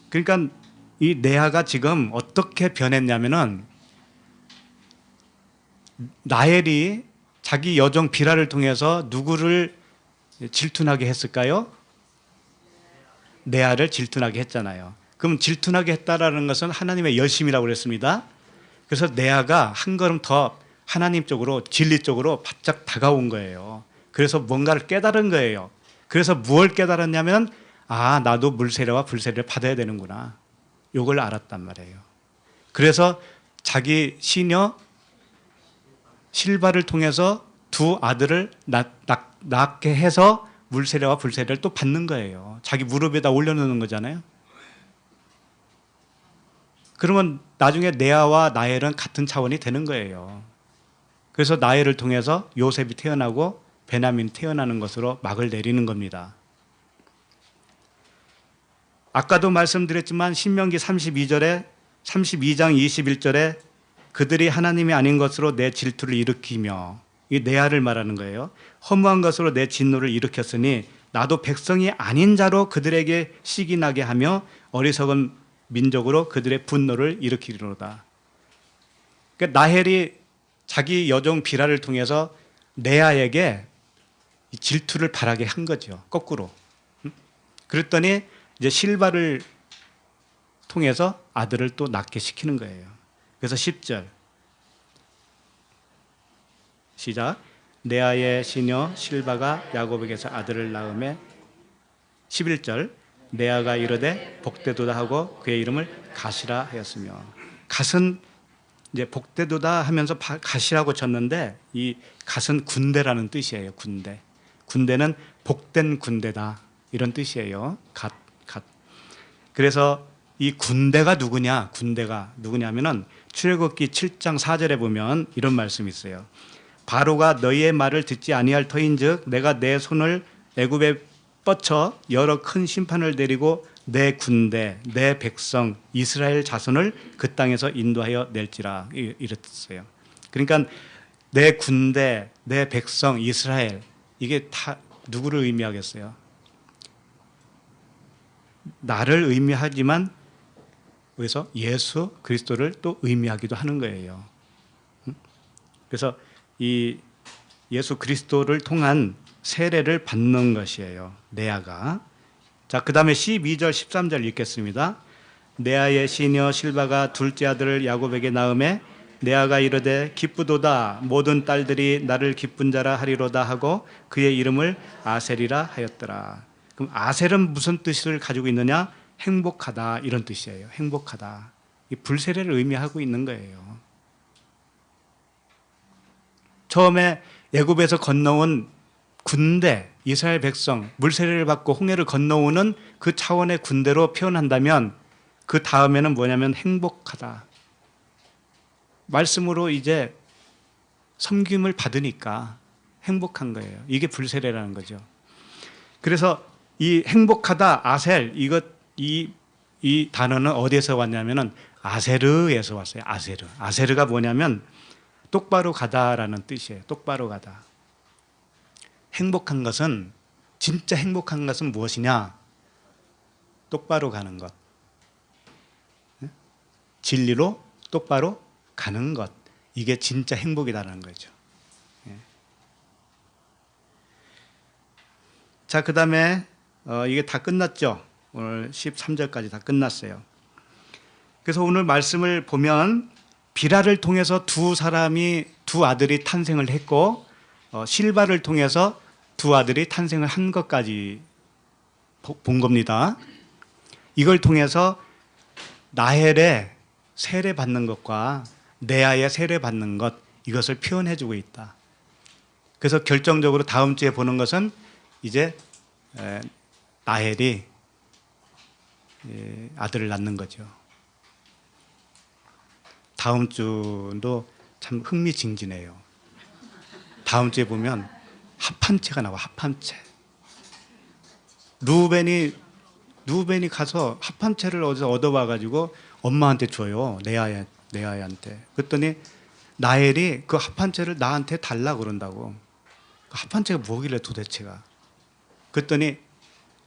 그러니까 이 레아가 지금 어떻게 변했냐면은 라헬이 자기 여종 비라를 통해서 누구를 질투나게 했을까요? 레아를 질투나게 했잖아요. 그럼 질투나게 했다라는 것은 하나님의 열심이라고 그랬습니다. 그래서 레아가 한 걸음 더 하나님 쪽으로 진리 쪽으로 바짝 다가온 거예요. 그래서 뭔가를 깨달은 거예요. 그래서 무엇을 깨달았냐면 나도 물세례와 불세례를 받아야 되는구나. 이걸 알았단 말이에요. 그래서 자기 시녀 실바를 통해서 두 아들을 낳게 해서 물세례와 불세례를 또 받는 거예요. 자기 무릎에다 올려놓는 거잖아요. 그러면 나중에 레아와 라헬은 같은 차원이 되는 거예요. 그래서 라헬을 통해서 요셉이 태어나고 베냐민이 태어나는 것으로 막을 내리는 겁니다. 아까도 말씀드렸지만 신명기 32장 21절에 그들이 하나님이 아닌 것으로 내 질투를 일으키며, 이 레아를 말하는 거예요. 허무한 것으로 내 진노를 일으켰으니 나도 백성이 아닌 자로 그들에게 시기 나게 하며 어리석은 민족으로 그들의 분노를 일으키리로다. 그러니까 라헬이 자기 여종 비라를 통해서 레아에게 질투를 바라게 한 거죠. 거꾸로. 그랬더니 이제 실바를 통해서 아들을 또 낳게 시키는 거예요. 그래서 10절 시작. 레아의 시녀 실바가 야곱에게서 아들을 낳음에 11절 레아가 이르되 복되도다 하고 그의 이름을 갓이라 하였으며, 갓은 이제 복되도다 하면서 갓이라고 쳤는데 이 갓은 군대라는 뜻이에요. 군대는 복된 군대다 이런 뜻이에요. 갓. 그래서 이 군대가 누구냐면은 출애굽기 7장 4절에 보면 이런 말씀이 있어요. 바로가 너희의 말을 듣지 아니할 터인즉 내가 내 손을 애굽에 뻗쳐 여러 큰 심판을 내리고 내 군대 내 백성 이스라엘 자손을 그 땅에서 인도하여 낼지라 이랬어요. 그러니까 내 군대 내 백성 이스라엘, 이게 다 누구를 의미하겠어요? 나를 의미하지만 그래서 예수 그리스도를 또 의미하기도 하는 거예요. 그래서 이 예수 그리스도를 통한 세례를 받는 것이에요. 레아가. 자, 그 다음에 12절 13절 읽겠습니다. 레아의 시녀 실바가 둘째 아들을 야곱에게 낳음에 레아가 이르되 기쁘도다 모든 딸들이 나를 기쁜 자라 하리로다 하고 그의 이름을 아셀이라 하였더라. 그럼 아셀은 무슨 뜻을 가지고 있느냐? 행복하다 이런 뜻이에요. 행복하다. 이 불세례를 의미하고 있는 거예요. 처음에 애굽에서 건너온 군대, 이스라엘 백성, 물세례를 받고 홍해를 건너오는 그 차원의 군대로 표현한다면 그 다음에는 뭐냐면 행복하다. 말씀으로 이제 섬김을 받으니까 행복한 거예요. 이게 불세례라는 거죠. 그래서 이 행복하다, 아셀, 이 단어는 어디에서 왔냐면은 아세르에서 왔어요. 아세르. 아세르가 뭐냐면 똑바로 가다라는 뜻이에요. 똑바로 가다. 행복한 것은, 진짜 행복한 것은 무엇이냐? 똑바로 가는 것. 진리로 똑바로 가는 것. 이게 진짜 행복이다라는 거죠. 자, 그 다음에 이게 다 끝났죠. 오늘 13절까지 다 끝났어요. 그래서 오늘 말씀을 보면 비라를 통해서 두 아들이 탄생을 했고 실바를 통해서 두 아들이 탄생을 한 것까지 본 겁니다. 이걸 통해서 라헬의 세례 받는 것과 레아의 세례 받는 것, 이것을 표현해 주고 있다. 그래서 결정적으로 다음 주에 보는 것은 이제 라헬이 아들을 낳는 거죠. 다음 주도 참 흥미진진해요. 다음 주에 보면 합한채가 나와. 합한채. 루벤이 가서 합한채를 어디서 얻어와가지고 엄마한테 줘요. 레아한테. 그랬더니 라헬이 그 합한채를 나한테 달라 그런다고. 그 합한채가 뭐길래 도대체가. 그랬더니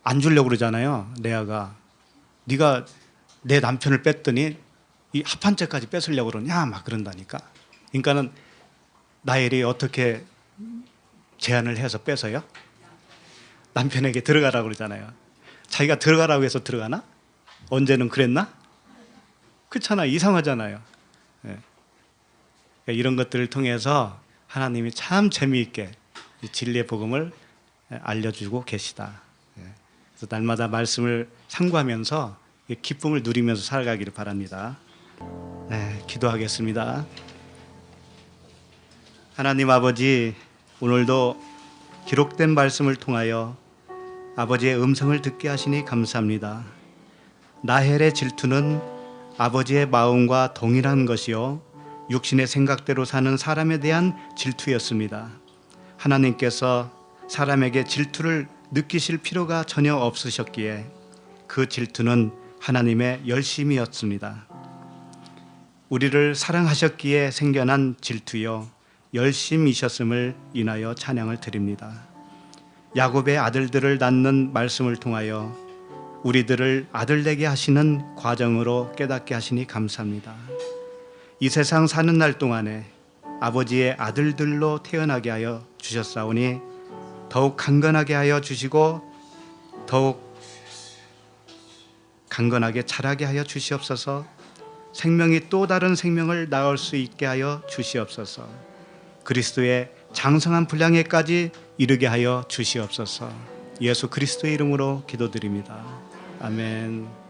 안 주려고 그러잖아요. 레아가. 네가 내 남편을 뺐더니 이 합한채까지 뺏으려고 그러냐 막 그런다니까. 그러니까는 라헬이 어떻게 제안을 해서 뺏어요? 남편에게 들어가라고 그러잖아요. 자기가 들어가라고 해서 들어가나? 언제는 그랬나? 그렇잖아. 이상하잖아요. 네. 이런 것들을 통해서 하나님이 참 재미있게 이 진리의 복음을 알려주고 계시다. 그래서 날마다 말씀을 상고하면서 기쁨을 누리면서 살아가기를 바랍니다. 네, 기도하겠습니다. 하나님 아버지, 오늘도 기록된 말씀을 통하여 아버지의 음성을 듣게 하시니 감사합니다. 라헬의 질투는 아버지의 마음과 동일한 것이요 육신의 생각대로 사는 사람에 대한 질투였습니다. 하나님께서 사람에게 질투를 느끼실 필요가 전혀 없으셨기에 그 질투는 하나님의 열심이었습니다. 우리를 사랑하셨기에 생겨난 질투요 열심이셨음을 인하여 찬양을 드립니다. 야곱의 아들들을 낳는 말씀을 통하여 우리들을 아들되게 하시는 과정으로 깨닫게 하시니 감사합니다. 이 세상 사는 날 동안에 아버지의 아들들로 태어나게 하여 주셨사오니 더욱 강건하게 하여 주시고 더욱 강건하게 자라게 하여 주시옵소서. 생명이 또 다른 생명을 낳을 수 있게 하여 주시옵소서. 그리스도의 장성한 분량에까지 이르게 하여 주시옵소서. 예수 그리스도의 이름으로 기도드립니다. 아멘.